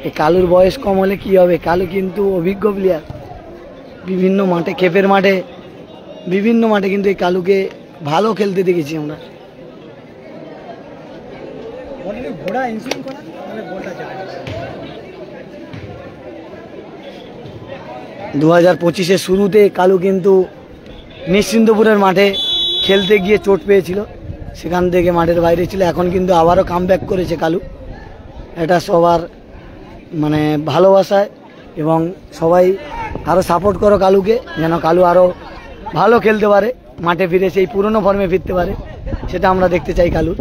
এই কালুর বয়স কম হলে কি হবে, কালু কিন্তু অভিজ্ঞ প্লেয়ার, বিভিন্ন মাঠে, খেপের মাঠে, বিভিন্ন মাঠে কিন্তু এই কালুকে ভালো খেলতে দেখেছি আমরা। 2025-এর শুরুতে কালু কিন্তু নিশ্চিন্তপুরের মাঠে খেলতে গিয়ে চোট পেয়েছিল, সেখান থেকে মাঠের বাইরে ছিল, এখন কিন্তু আবারও কামব্যাক করেছে কালু। এটা সবার মানে ভালোবাসায়, এবং সবাই আরও সাপোর্ট করো কালুকে, যেন কালু আরও ভালো খেলতে পারে, মাঠে ফিরে সেই পুরনো ফর্মে ফিরতে পারে, সেটা আমরা দেখতে চাই কালুর।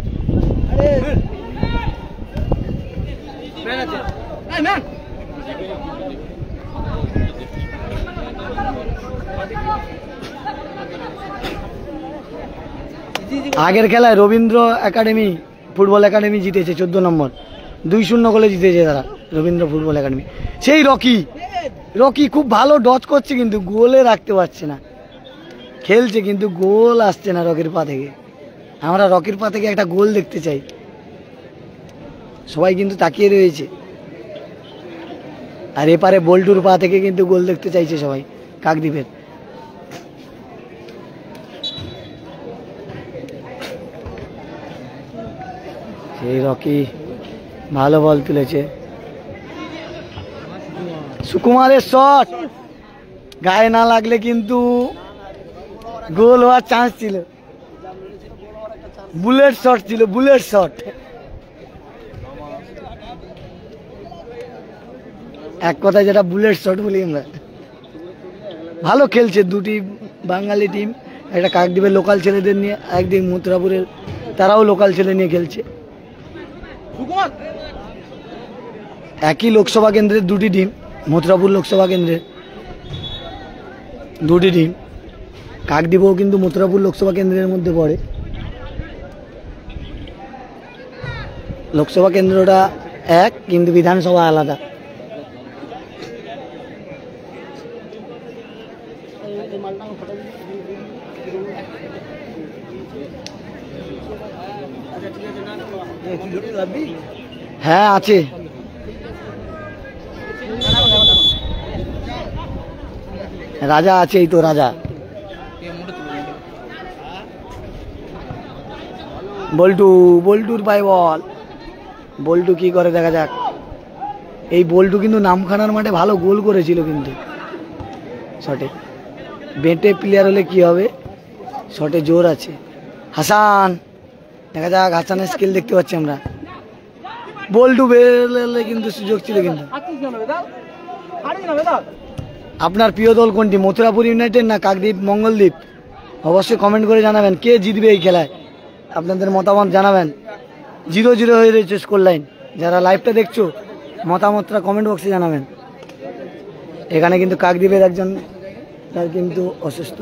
আগের খেলায় রবীন্দ্র একাডেমি ফুটবল একাডেমি জিতেছে 14 নম্বর, 2-0 গোলে জিতেছে তারা, রবীন্দ্র ফুটবল একাডেমি। সেই রকি খুব ভালো ডচ করছে, কিন্তু গোলে রাখতে পারছে না, খেলছে কিন্তু গোল আসছে না রকির পা থেকে। আমরা রকির পা থেকে একটা গোল দেখতে চাই, সবাই কিন্তু তাকিয়ে রয়েছে, আর এপারে বল্টুর পা থেকে কিন্তু গোল দেখতে চাইছে সবাই কাকদ্বীপের। সেই রকি ভালো বল তুলেছে, সুকুমারের শট গায়ে না লাগলে কিন্তু গোল হওয়ার চান্স ছিল, বুলেট শট ছিল, বুলেট শট। এক কথায় যেটা বুলেট শট বলি আমরা। ভালো খেলছে দুটি বাঙালি টিম, একটা কাকদ্বীপের লোকাল ছেলেদের নিয়ে, একদিন মথুরাপুরের তারাও লোকাল ছেলে নিয়ে খেলছে। একই লোকসভা কেন্দ্রের দুটি টিম, মথুরাপুর লোকসভা কেন্দ্রের দুটি টিম, কাকদ্বীপও কিন্তু মথুরাপুর লোকসভা কেন্দ্রের মধ্যে পড়ে। লোকসভা কেন্দ্রটা এক, কিন্তু বিধানসভা আলাদা। হ্যাঁ আছে, রাজা আছে, এই তো রাজা। বল্টু, বল্টুর পায়ে বল, বল্টু কি করে দেখা যাক। এই বল্টু কিন্তু নামখানার মাঠে ভালো গোল করেছিল কিন্তু শটে। বেটে প্লেয়ার হলে কি হবে, শটে জোর আছে। হাসান, দেখা যাক হাসানের স্কিল দেখতে পাচ্ছি আমরা। বল্টু বেরোলে কিন্তু সুযোগ ছিল কিন্তু। আপনার প্রিয় দল কোনটি, মথুরাপুর ইউনাইটেড না কাকদ্বীপ মঙ্গলদ্বীপ? অবশ্যই কমেন্ট করে জানাবেন কে জিতবে এই খেলায়, আপনাদের মতামত জানাবেন। 0-0 হয়ে রয়েছে স্কোর লাইন। যারা লাইভটা দেখছো মতামতটা কমেন্ট বক্সে জানাবেন। এখানে কিন্তু কাকদ্বীপের একজন তার কিন্তু অসুস্থ।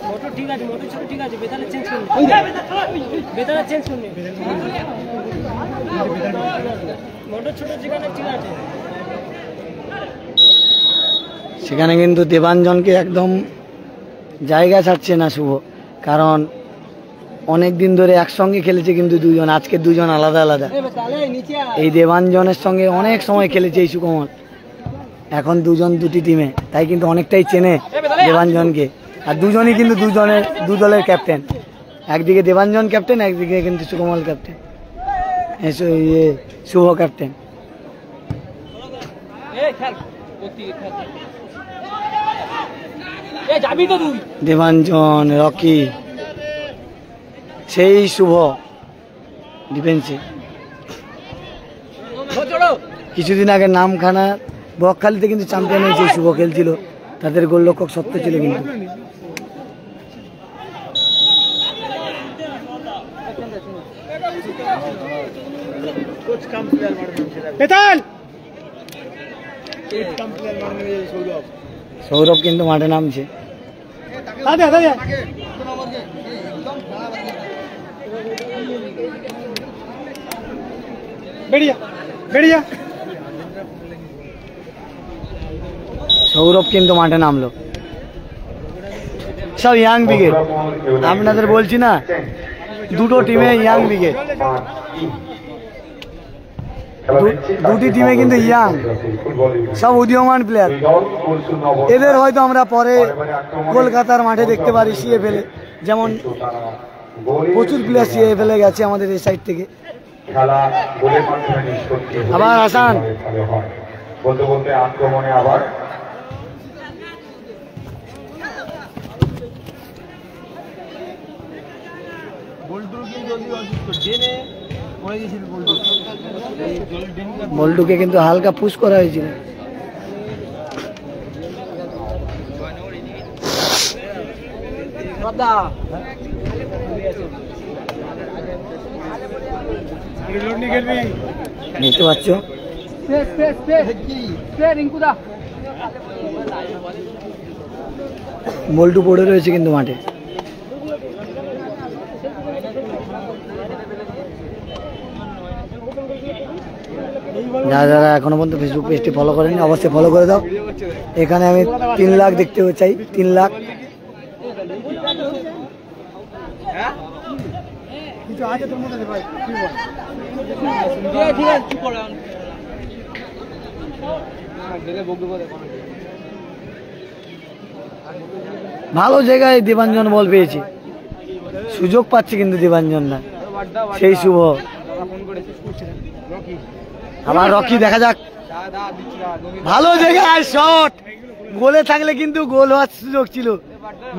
মোটর ঠিক আছে, মোটর ছোট ঠিক আছে, বেতালে চেঞ্জ করুন, বেতালে চেঞ্জ করুন, মোটর ছোট যেখানে ঠিক আছে। সেখানে কিন্তু দেবাঞ্জনকে একদম জায়গা ছাড়ছে না শুভ, কারণ অনেক দিন ধরে একসঙ্গে খেলেছে কিন্তু দুজন, আজকে দুজন আলাদা আলাদা। এই দেবাঞ্জনের সঙ্গে অনেক সময় খেলেছে এই সুকমল, এখন দুজন দুটি টিমে, তাই কিন্তু অনেকটাই চেনে দেবাঞ্জনকে। আর দুজনই কিন্তু দু দলের ক্যাপ্টেন, একদিকে দেবাঞ্জন ক্যাপ্টেন, একদিকে কিন্তু সুকমল ক্যাপ্টেন, শুভ ক্যাপ্টেন। দেবাঞ্জন, রকি, সেই শুভ ডিফেন্সে। কিছুদিন আগে নামখানা বকখালিতে কিন্তু চ্যাম্পিয়ন হয়েছে শুভ খেলছিল, তাদের গোলরক্ষক সত্য ছিল কিন্তু। সৌরভ কিন্তু মাঠে নামছে। সৌরভ কিন্তু মাঠে নামলো। সব ইয়াং ব্রিগেড, আপনাদের বলছি না দুটো টিমে ইয়াং ব্রিগেড, দুটি টিমে কিন্তু ইয়াং, সব উদীয়মান প্লেয়ার। এদের হয়তো আমরা পরে কলকাতার মাঠে দেখতে পারি সিএফএল, যেমন প্রচুর প্লেয়ার সিএফএল গেছে আমাদের এই সাইড থেকে। আবার হাসান, বলতে বলতে আক্রমণে আবার বল্টুকে কিন্তু হালকা পুশ করা হয়েছিল। দেখতে পাচ্ছ বল্টু পড়ে রয়েছে কিন্তু মাঠে। যারা এখনো পর্যন্ত ফেসবুক পেজটি ফলো করেনি অবশ্যই ফলো করে দাও। এখানে আমি 3 লাখ দেখতে চাই, 3 লাখ। ভালো জায়গায় দেবাঞ্জন বল পেয়েছে, সুযোগ পাচ্ছে কিন্তু দেবাঞ্জন না, সেই শুভ। আবার রকি, দেখা যাক, ভালো জায়গায় শট, গোলে থাকলে কিন্তু গোল হওয়ার সুযোগ ছিল,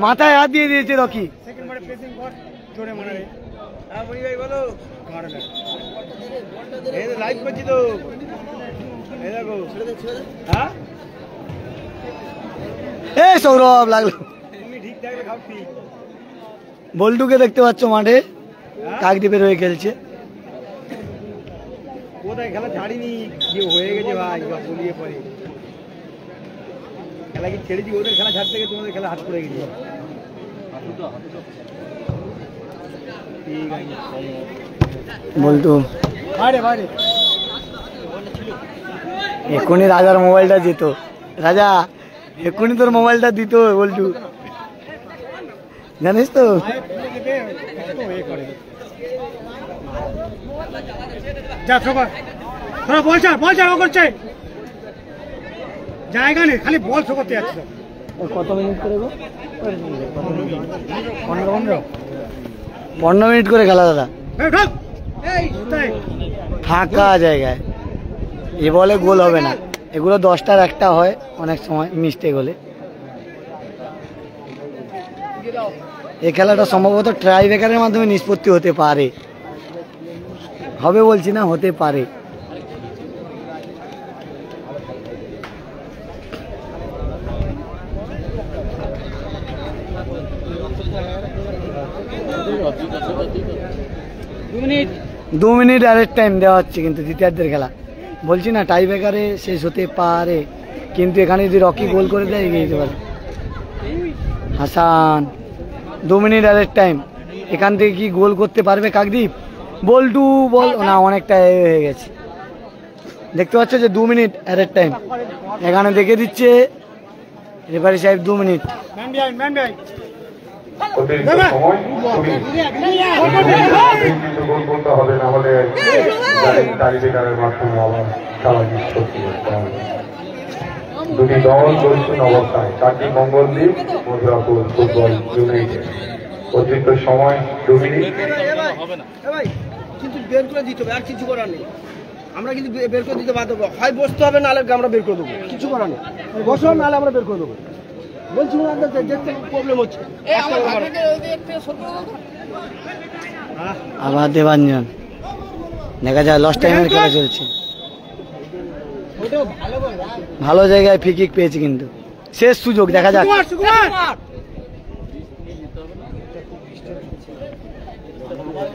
মাথায় হাত দিয়ে দিয়েছে রকি। এই সৌরভ লাগলো। বল্টুকে দেখতে পাচ্ছ মাঠে, কাকদ্বীপের হয়ে খেলছে। কোথায় খেলা ছাড়িনি, যে হয়ে গেছে ভাই, বলিয়ে পরে খেলা কি ছেড়েছি, ওদের খেলা ছাড়তে গিয়ে তোমাদের খেলা হাত পড়ে গেছে। বল্টু বাইরে বাইরে এক্ষুনি রাজার মোবাইলটা যেত, রাজা এক্ষুনি তোর মোবাইলটা দিত বল্টু, জানিস তো। জায়গা নেই, খালি বল শো করতে যাচ্ছে। কত মিনিট করে গো? 15 মিনিট করে খেলা দাদা, ফাঁকা জায়গায়। এ বলে গোল হবে না, এগুলো 10টার একটা হয় অনেক সময় মিস্টেক হলে। এই খেলাটা সম্ভবত ট্রাই ব্রেকারের মাধ্যমে নিষ্পত্তি হতে পারে, হবে বলছি না, হতে পারে। দু মিনিট আরেক টাইম দেওয়া হচ্ছে কিন্তু দ্বিতীয়ার্ধের খেলা, বলছি না টাই ব্রেকারে শেষ হতে পারে, কিন্তু এখানে যদি রকি গোল করে দেয় এগিয়ে যেতে পারে। হাসান 2 মিনিট আরেক টাইম, এখান থেকে কি গোল করতে পারবে কাকদ্বীপ? বল্টু বল না, অনেকটা হয়ে গেছে। দেখতে পাচ্ছ যে 2 মিনিট আরেক টাইম এখানে দেখে দিচ্ছে রেফারি সাহেব, 2 মিনিট। অতিরিক্ত সময় কিন্তু গোল করতে হবে, না হলে টাইব্রেকারের মাধ্যমে আবার খেলা নিষ্পত্তি করতে হবে। দুটি দল গোলশূন্য অবস্থায়, চারটি মঙ্গলদ্বীপ, মথুরাপুর ফুটবল ইউনাইটেড। অতিরিক্ত সময় 2 মিনিট। কিন্তু বের করে দিতে হবে, আর কিছু করার নেই। আমরা কিন্তু বের করে দিতে বাধ্য হবো, হয় বসতে হবে, নাহলে আমরা বের করে দেবো, কিছু করার নেই। বসো, নাহলে আমরা বের করে দেবো। বলছি দেখতে প্রবলেম হচ্ছে। আবার দেবাঞ্জন, দেখা যায় লস টাইমের খেলা চলছে। ভালো জায়গায় ফ্রি কিক পেয়েছে, কিন্তু শেষ সুযোগ, দেখা যাক।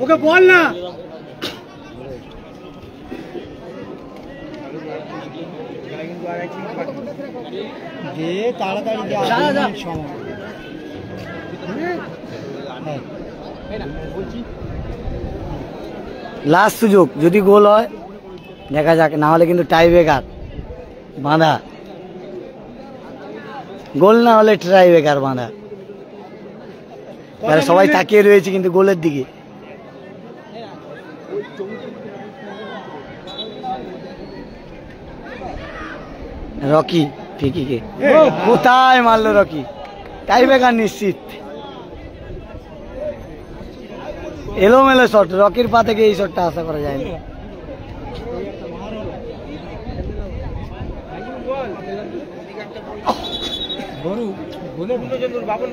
ওকে বল না, যে তাড়াতাড়ি লাস্ট সুযোগ, যদি গোল হয় দেখা যাক, না হলে কিন্তু টাই ব্রেকার বাঁধা, গোল না হলে টাই ব্রেকার বাঁধা। সবাই তাকিয়ে রয়েছে কিন্তু গোলের দিকে। রকি ফিকিকে কোথায় মারলো রকি, টাই ব্রেকার নিশ্চিত। এলোমেলো শট, রকির পা থেকে এই শটটা আশা করা যায় না।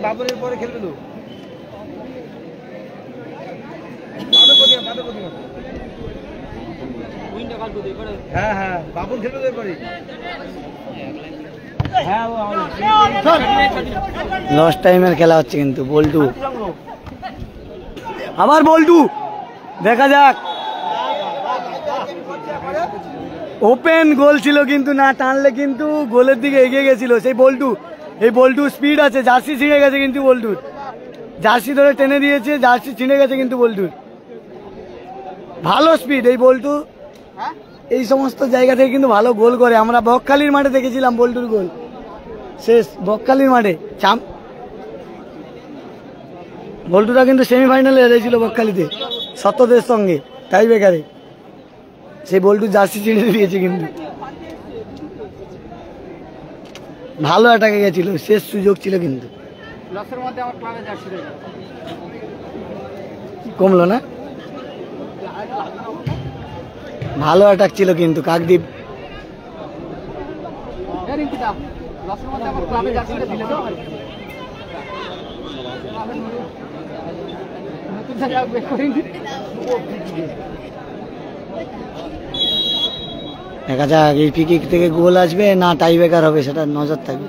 বাবনের পরে খেলবে তো, হ্যাঁ হ্যাঁ বাবন খেলবে তো এরপরে। লস টাইমের খেলা হচ্ছে কিন্তু। বল্টু, আবার বল্টু, দেখা যাক। ওপেন গোল ছিল কিন্তু না টানলে কিন্তু গোলের দিকে এগিয়ে গেছিল সেই বল্টু। এই বল্টু স্পিড আছে, জার্সি ছিঁড়ে গেছে কিন্তু বল্টুর, জার্সি ধরে টেনে দিয়েছে, জার্সি ছিঁড়ে গেছে কিন্তু বল্টুর। ভালো স্পিড এই বল্টু, এই সমস্ত জায়গা থেকে কিন্তু ভালো গোল করে। আমরা বকখালির মাঠে দেখেছিলাম বল্টুর গোল, শেষ বকখালির মাঠে। বল্টুরা কিন্তু সেমিফাইনালে হেরেছিল বকখালিতে সত্যদের সঙ্গে টাই ব্রেকারে, সেই বল্টু জার্সি ছিঁড়ে দিয়েছে কিন্তু। ভালো অ্যাটাকে গেছিল, শেষ সুযোগ ছিল কিন্তু কমলো না। ভালো অ্যাটাক ছিল কিন্তু কাকদ্বীপ। দেখা যাক এই ফ্রি কিক থেকে গোল আসবে না টাই ব্রেকার হবে, সেটা নজর থাকবে।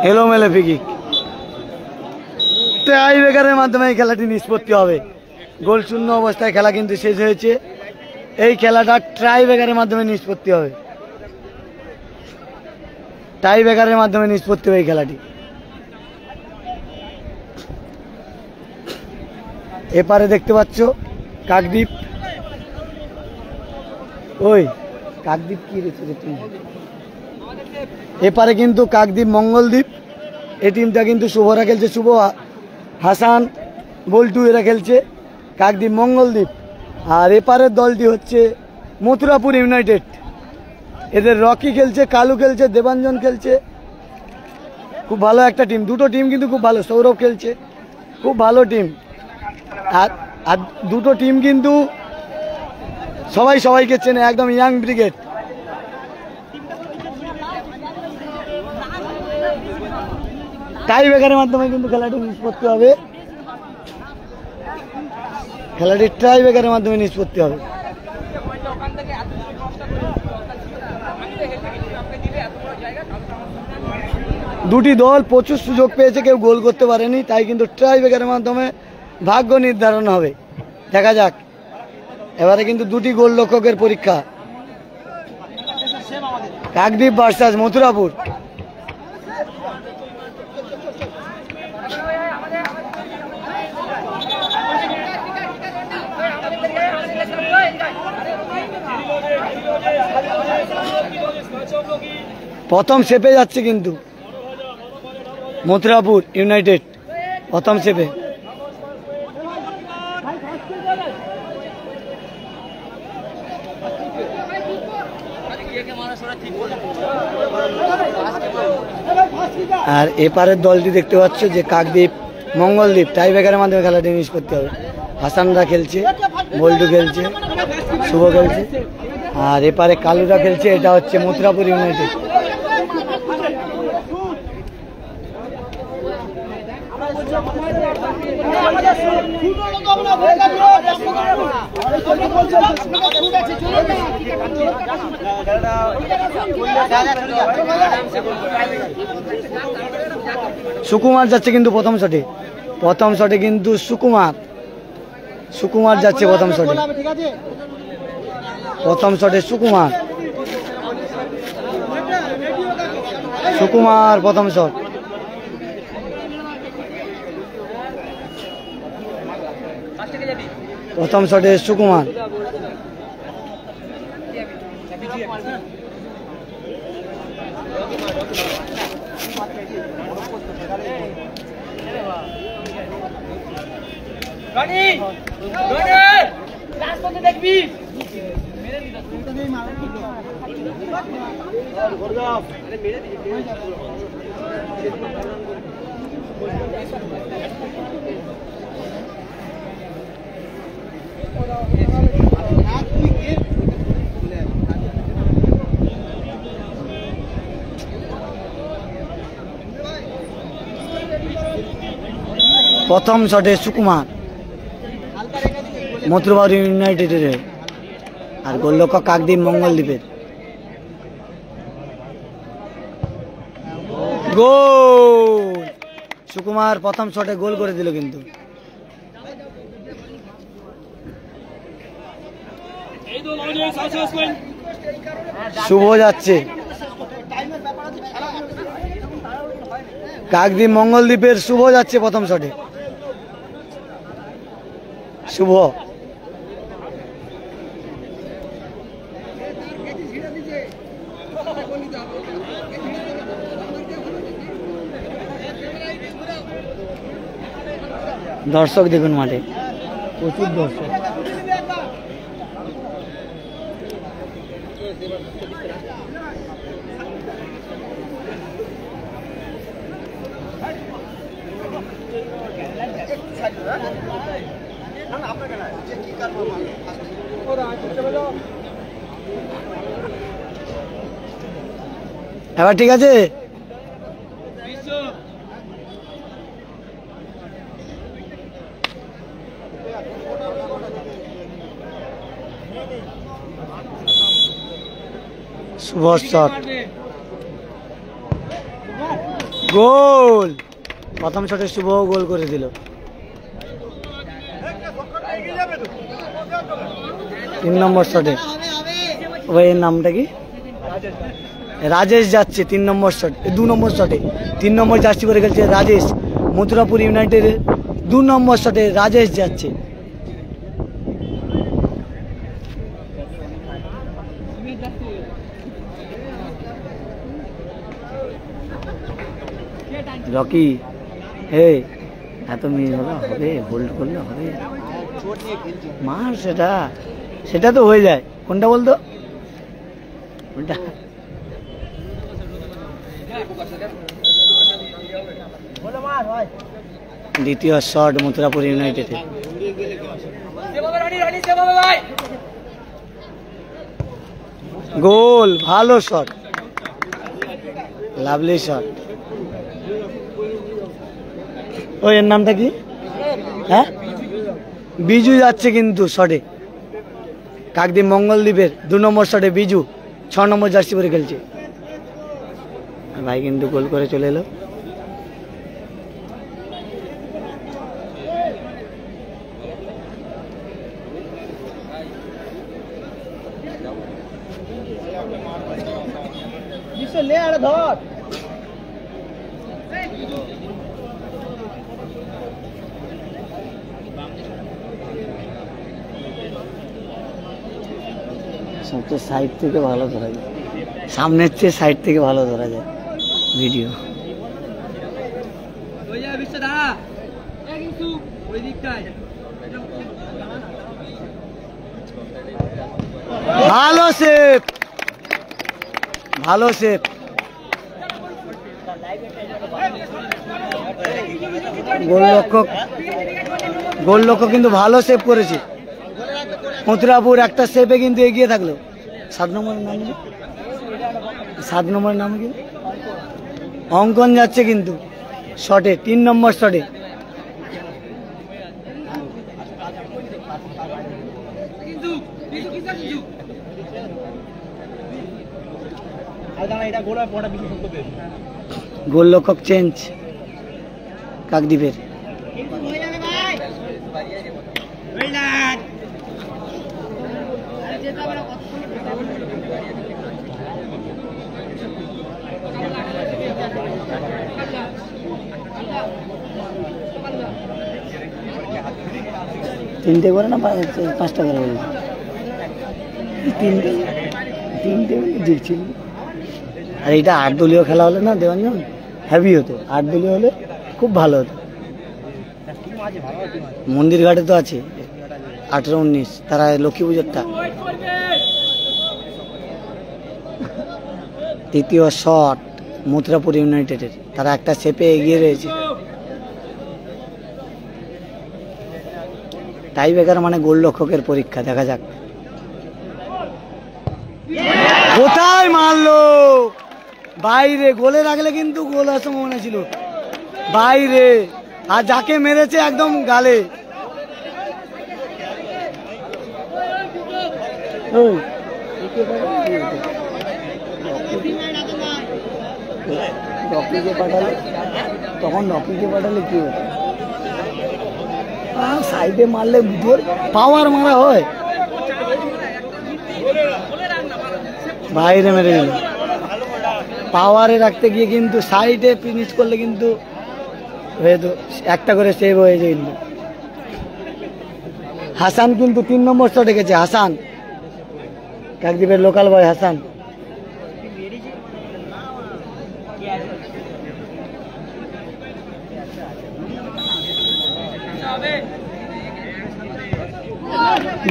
এলোমেলো ফ্রি কিক, টাই ব্রেকারের মাধ্যমে এই খেলাটি নিষ্পত্তি হবে। গোল শূন্য অবস্থায় খেলা কিন্তু শেষ হয়েছে। এই খেলাটা টাই ব্রেকারের মাধ্যমে নিষ্পত্তি হবে, টাই ব্রেকারের মাধ্যমে নিষ্পত্তি হবে এই খেলাটি। এপারে দেখতে পাচ্ছ কাকদ্বীপ, ওই কাকদ্বীপ কি রেখেছে রে তুই? এপারে কিন্তু কাকদ্বীপ মঙ্গলদ্বীপ, এই টিমটা কিন্তু শুভরা খেলছে, শুভ, হাসান, বল্টু এরা খেলছে কাকদ্বীপ মঙ্গলদ্বীপ। আর এপারের দলটি হচ্ছে মথুরাপুর ইউনাইটেড, এদের রকি খেলছে, কালু খেলছে, দেবাঞ্জন খেলছে। খুব ভালো একটা টিম, দুটো টিম কিন্তু খুব ভালো। সৌরভ খেলছে, খুব ভালো টিম। আর দুটো টিম কিন্তু সবাই সবাইকে চেনে, একদম ইয়াং ব্রিগেড। টাই ব্রেকারের মাধ্যমে কিন্তু খেলাটি নিষ্পত্তি হবে, খেলাটি টাই ব্রেকারের মাধ্যমে নিষ্পত্তি হবে। দুটি দল প্রচুর সুযোগ পেয়েছে, কেউ গোল করতে পারেনি, তাই কিন্তু টাই ব্রেকারের মাধ্যমে ভাগ্য নির্ধারণ হবে। দেখা যাক, এবারে কিন্তু দুটি গোল লক্ষকের পরীক্ষা, কাকদ্বীপ ভার্সাস মথুরাপুর। প্রথম শেপে যাচ্ছে কিন্তু মথুরাপুর ইউনাইটেড, প্রথম শেপে। আর এপারের দলটি দেখতে পাচ্ছ যে কাকদ্বীপ মঙ্গলদ্বীপ, টাই ব্রেকারের মাধ্যমে খেলাটি নিষ্পত্তি হবে। হাসানরা খেলছে, বল্টু খেলছে, শুভ খেলছে, আর এপারে কালুরা খেলছে। এটা হচ্ছে মথুরাপুর ইউনাইটেড। সুকুমার যাচ্ছে কিন্তু প্রথম শটে, প্রথম শটে কিন্তু সুকুমার যাচ্ছে প্রথম শটে, প্রথম শটে সুকুমার প্রথম শট। প্রথম শটে সুকুমার। প্রথম শটে সুকুমার মথুরাপুর ইউনাইটেডের, আর গোলরক্ষক কাকদ্বীপ মঙ্গলদ্বীপের। গোল! সুকুমার প্রথম শটে গোল করে দিল কিন্তু। শুভ যাচ্ছে কাকদ্বীপ মঙ্গলদ্বীপের, শুভ যাচ্ছে প্রথম শটে। শুভ দর্শক দেখুন মাঠে, প্রচুর দর্শক। এবার ঠিক আছে, শুভ শট, গোল! প্রথম শটে শুভ গোল করে দিল। 3 নম্বর শটে, ওই নামটা কি? রাজেশ যাচ্ছে 3 নম্বর শট, 2 নম্বর শটে 3 নম্বর জার্সি পরে খেলছে রাজেশ। মথুরাপুর ইউনাইটেডের 2 নম্বর শটে রাজেশ যাচ্ছে। রকি হে এত মিস হলো হবে, হোল্ড করলে হবে, চোট নিয়ে খেলছে। মার সেটা, সেটা তো হয়ে যায়। কোনটা বলতো? ওটা দ্বিতীয় শট মথুরাপুর ইউনাইটেড। গোল, ভালো শট, লাভলি শট। ওই এর নামটা কি? হ্যাঁ, বিজু যাচ্ছে কিন্তু শটে, কাকদ্বীপ মঙ্গলদ্বীপের 2 নম্বর শটে বিজু 6 নম্বর জার্সি পরে খেলছে। আর ভাই কিন্তু গোল করে চলে এলো। সবচেয়ে সাইড থেকে ভালো ধরা যায়, সামনের চেয়ে সাইড থেকে ভালো ধরা যায় ভিডিও। ভালো সেভ, ভালো সেভ। গোলরক্ষক কিন্তু ভালো সেভ করেছে। মথুরাপুর একটা সেভে কিন্তু এগিয়ে থাকলো। 7 নম্বরের নাম কি? 7 নম্বরের নাম কি? অঙ্কন যাচ্ছে কিন্তু শটে, 3 নম্বর শটে। গোলরক্ষক চেঞ্জ কাকদ্বীপের। তিনটে করে না 5টা করে বলেছে? তিনটে জিতছিল। আর এটা 8 দলীয় খেলা হলে না দেবাঞ্জন হেভি হতো, 8 দলীয় হলে খুব ভালো হতো। মন্দির ঘাটে তো আছে 18-19, তারা লক্ষ্মী পুজোরটা। তৃতীয় শট মথুরাপুর ইউনাইটেডের, তারা একটা সেপে এগিয়ে রয়েছে। টাই ব্রেকার মানে গোলরক্ষকের পরীক্ষা, দেখা যাক কোথায় মারলো। বাইরে, গোলে রাখলে কিন্তু গোল হওয়ার সম্ভাবনা ছিল, বাইরে। আর যাকে মেরেছে একদম গালে। রকিকে পাঠালে, তখন রকিকে পাঠালে কি হতো? সাইডে মারলে পাওয়ার মারা হয়, বাইরে মেরে গেল। পাওয়ারে রাখতে গিয়ে কিন্তু সাইডে ফিনিশ করলে কিন্তু হয়তো একটা করে সেভ হয়ে যায়। কিন্তু হাসান কিন্তু 3 নম্বর শটে গেছে। হাসান, কাকদ্বীপের local boy Hasan.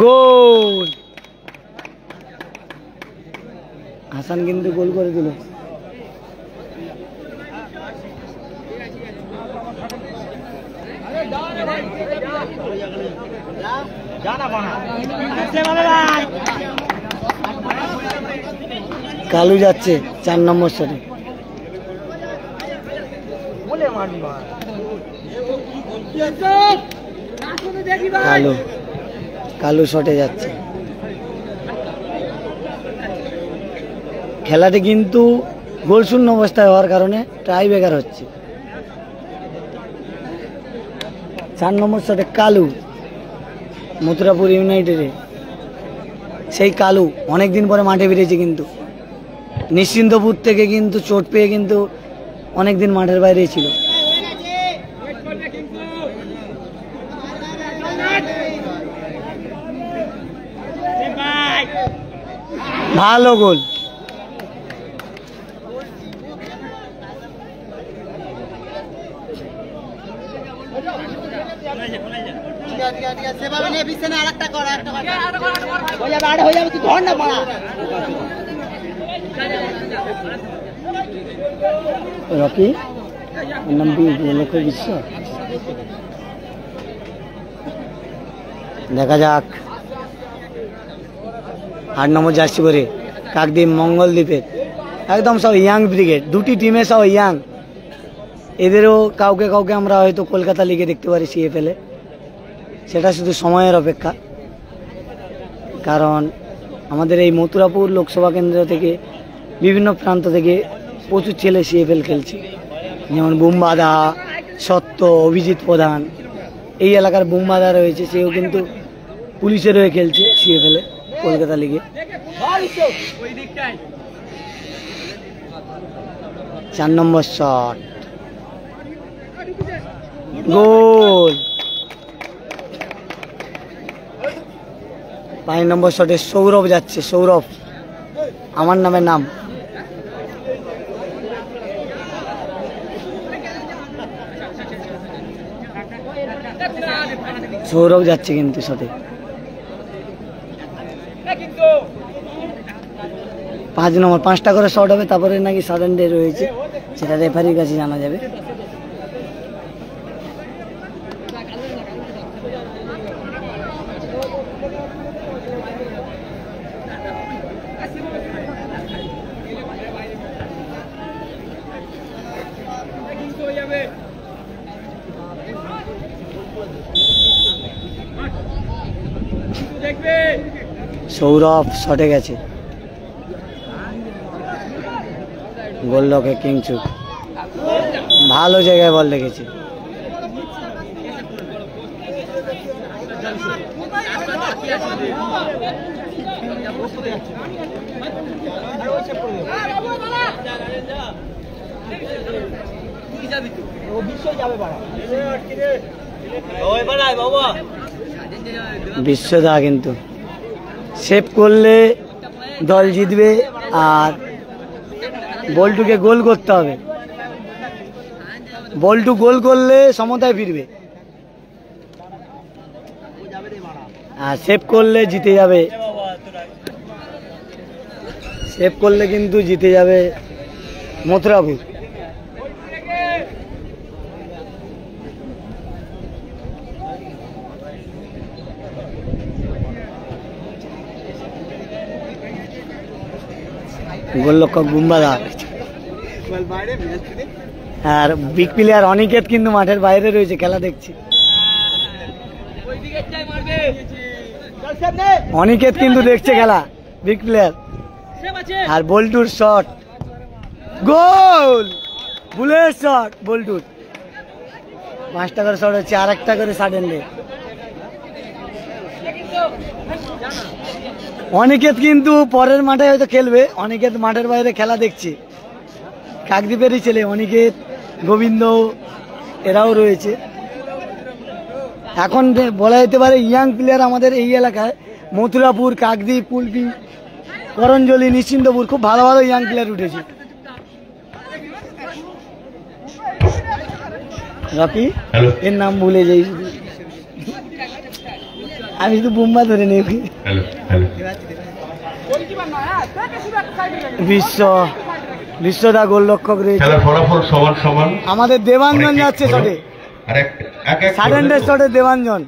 Goal, Hasan কিন্তু গোল করে দিল। কালু যাচ্ছে 4 নম্বর শটে। কালু, কালু শটে যাচ্ছে। খেলাটি কিন্তু গোলশূন্য অবস্থায় হওয়ার কারণে টাই ব্রেকার হচ্ছে। 4 নম্বর শটে কালু, মথুরাপুর ইউনাইটেডে। সেই কালু অনেকদিন পরে মাঠে ফিরেছে, কিন্তু নিশ্চিন্তপুর থেকে কিন্তু চোট পেয়ে কিন্তু অনেকদিন মাঠের বাইরেই ছিল। ভালো গোল। রকি নাম লক্ষ্য বিশ্ব, দেখা যাক 8 নম্বর জার্সি পরে কাকদ্বীপ মঙ্গলদ্বীপের একদম সব ইয়াং ব্রিগেড, দুটি টিমে সব ইয়াং। এদেরও কাউকে কাউকে আমরা হয়তো কলকাতা লিগে দেখতে পারি CFL-এ, সেটা শুধু সময়ের অপেক্ষা। কারণ আমাদের এই মথুরাপুর লোকসভা কেন্দ্র থেকে বিভিন্ন প্রান্ত থেকে প্রচুর ছেলে CFL খেলছে, যেমন বুমবাদা, সত্য, অভিজিৎ প্রধান। এই এলাকার বুমবাদা রয়েছে, সেও কিন্তু পুলিশের হয়ে খেলছে CFL-এ কলকাতা লিগে। 4 নম্বর শট, গোল। 5 নম্বর শটে সৌরভ যাচ্ছে, সৌরভ আমার নামের নাম। সৌরভ যাচ্ছে কিন্তু শটে। 5 নম্বর, 5টা করে শট হবে, তারপরে নাকি সাডেন ডে রয়েছে, সেটা রেফারির কাছে জানা যাবে। সৌরভ শটে গেছে, গোলরক্ষে কিংচুক ভালো জায়গায় বল লেগেছে। বিশ্বদা কিন্তু সেভ করলে দল জিতবে, আর বল্টুকে গোল করতে হবে। বল্টু গোল করলে সমতায় ফিরবে, আর সেভ করলে জিতে যাবে। সেভ করলে কিন্তু জিতে যাবে মথুরাপুর। গোলরক্ষক বুমবাদা, আর বিগ প্লেয়ার অনিকেত কিন্তু মাঠের বাইরে রয়েছে, খেলা দেখছি। অনিকেত কিন্তু দেখছে খেলা, বিগ প্লেয়ার। আর বল্টুর শট, গোল, বুলের শট বল্টুর। 5টা করে শট হচ্ছে, আর একটা করে সাডেন ডে। অনিকেত কিন্তু পরের মাঠে হয়তো খেলবে, অনিকেত মাঠের বাইরে খেলা দেখছে। কাকদ্বীপেরই ছেলে অনিকেত, গোবিন্দ এরাও রয়েছে। এখন বলা যেতে পারে ইয়াং প্লেয়ার আমাদের এই এলাকায় মথুরাপুর, কাকদ্বীপ, কুলপি, করঞ্জলি, নিশ্চিন্তপুর খুব ভালো ভালো ইয়াং প্লেয়ার উঠেছে। রকি এর নাম ভুলে যাই, আমি শুধু বুম্বা ধরে নেই। বিশ্বদা গোলরক্ষক রয়েছে। আমাদের দেবাঞ্জন যাচ্ছে শটে, সাডেন ডে শটে দেবাঞ্জন।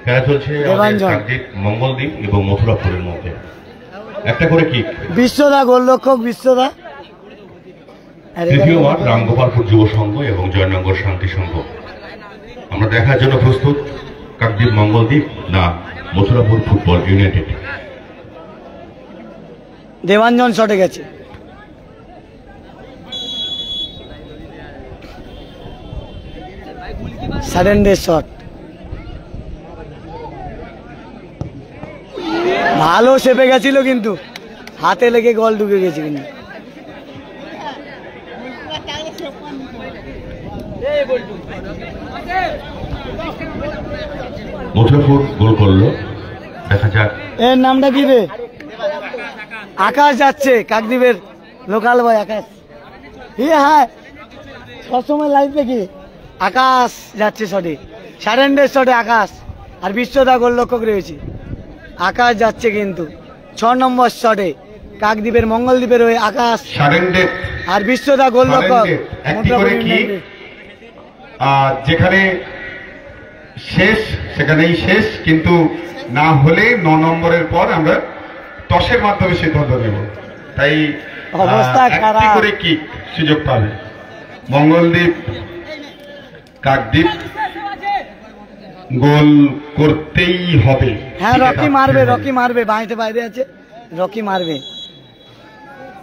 খেলা চলছে মঙ্গলদ্বীপ এবং মথুরাপুরের মধ্যে, একটা করে কিক। বিশ্বদা গোলরক্ষক, বিশ্বদা। তৃতীয় মাঠ রামগোপালপুর যুব সংঘ এবং জয়নগর শান্তি সংঘ। আমরা দেখার জন্য প্রস্তুত কাকদ্বীপ মঙ্গলদ্বীপ না মথুরাপুর ফুটবল ইউনাইটেড। দেবাঞ্জন শটে গেছে। সাডেন ডে শট, ভালো চেপে গেছিল কিন্তু হাতে লেগে গোল ঢুকে গেছে। কিন্তু মথুরাপুর গোল করলো, দেখা যাক এর নামটা কি রে? আকাশ যাচ্ছে কাকদ্বীপের লোকাল বয় আকাশ। হ্যাঁ সবসময় লাইভ দেখি। আকাশ যাচ্ছে শটে, সারেন্ডের শটে আকাশ, আর বিশ্বদা গোলরক্ষক রয়েছে। আকাশ যাচ্ছে কিন্তু 6 নম্বর শটে কাকদ্বীপের মঙ্গলদ্বীপের হয়ে আকাশ, আর বিশ্বদা গোলরক্ষক। যেখানে শেষ সেখানেই শেষ, কিন্তু না হলে 9 নম্বরের পর আমরা টসের মাধ্যমে সিদ্ধান্ত নেব। তাই অবস্থা খারাপ। একটি করে কি সুযোগ পাবে মঙ্গলদ্বীপ, কাকদ্বীপ গোল করতেই হবে। হ্যাঁ রকি মারবে, রকি মারবে, বাইরে বাইরে আছে, রকি মারবে।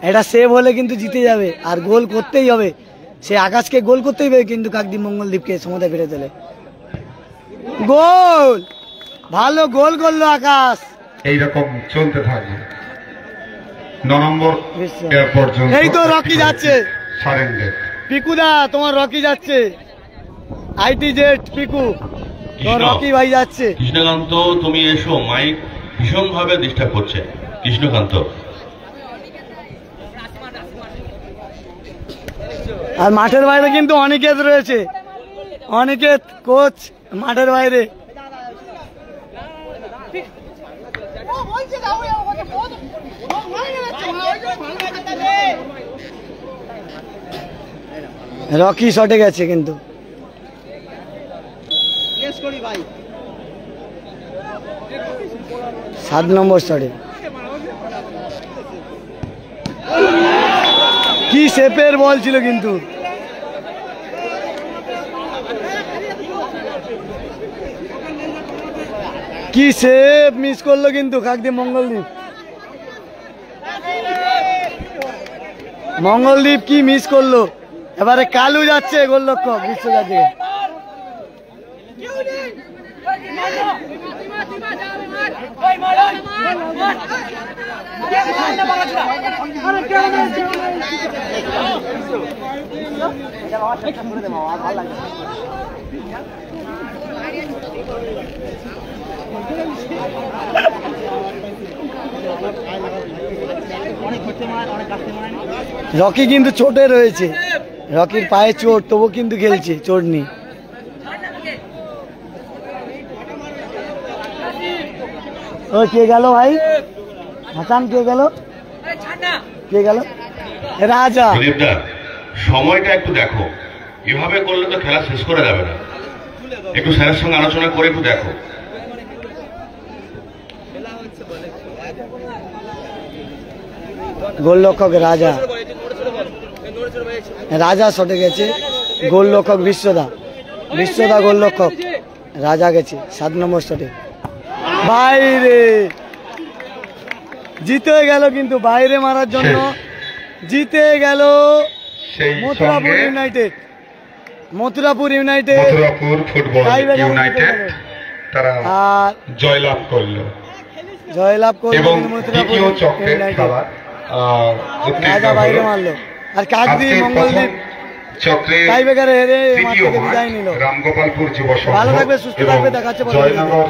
এটা সেভ হলে কিন্তু জিতে যাবে, আর গোল করতেই হবে। সে আকাশকে গোল করতেই হবে কিন্তু কাকদ্বীপ মঙ্গলদ্বীপকে সমতায় ফিরে তোলে। গোল, ভালো গোল করলো আকাশ। এইরকম চলতে থাকবে 9 নম্বর পর্যন্ত। এই তো রকি যাচ্ছে, সারেন্ডার। পিকুদা তোমার রকি যাচ্ছে, আইটি জেট পিকু তোমার রকি ভাই যাচ্ছে। কৃষ্ণকান্ত তুমি এসো, মাইক ভীষণ ভাবে ডিস্টার্ব করছে। কৃষ্ণকান্ত আর মাঠের বাইরে কিন্তু অনিকেত রয়েছে, অনিকেত কোচ মাঠের বাইরে। রকি শটে গেছে কিন্তু। 7 নম্বর শটে কি শেপের বল ছিল কিন্তু। কি সেভ মিস করলো কিন্তু কাকদ্বীপ মঙ্গলদ্বীপ। মঙ্গলদ্বীপ কি মিস করলো। এবারে কালু যাচ্ছে গোলরক্ষক বিশ্বজাতি। রকি কিন্তু চোটে রয়েছে, রকির পায়ে চোট, তবু কিন্তু খেলছে, চোট নেই। ও কে গেল ভাই হাসান, কে গেল, কে গেল? রাজা। সময়টা একটু দেখো, এভাবে করলে তো খেলা শেষ করা যাবে না। একটু স্যারের সঙ্গে আলোচনা করে একটু দেখো। গোলরক্ষক রাজা, রাজা শটে গেছে, গোলরক্ষক বিশ্বদা, বিশ্বদা গোলরক্ষক, রাজা গেছে 7 নম্বর শটে। বাইরে জিতে গেল কিন্তু, বাইরে মারার জন্য জিতে গেল Mathurapur United. Mathurapur United, Mathurapur football United তারা জয়লাভ করলো, জয়লাভ করলো এবং মথুরাপুর দ্বিতীয় চক্রের ইউনাইটেড। খেলা রাজা বাইরে মারলো, আর কাকদ্বীপ মঙ্গলদ্বীপ চক্রে টাইব্রেকারে হেরে মাঠ তৃতীয় থেকে বিদায় নিল। রামগোপালপুর যুব সংঘ ভালো থাকবে, সুস্থ থাকবে, দেখা হচ্ছে পরবর্তী জয়নগর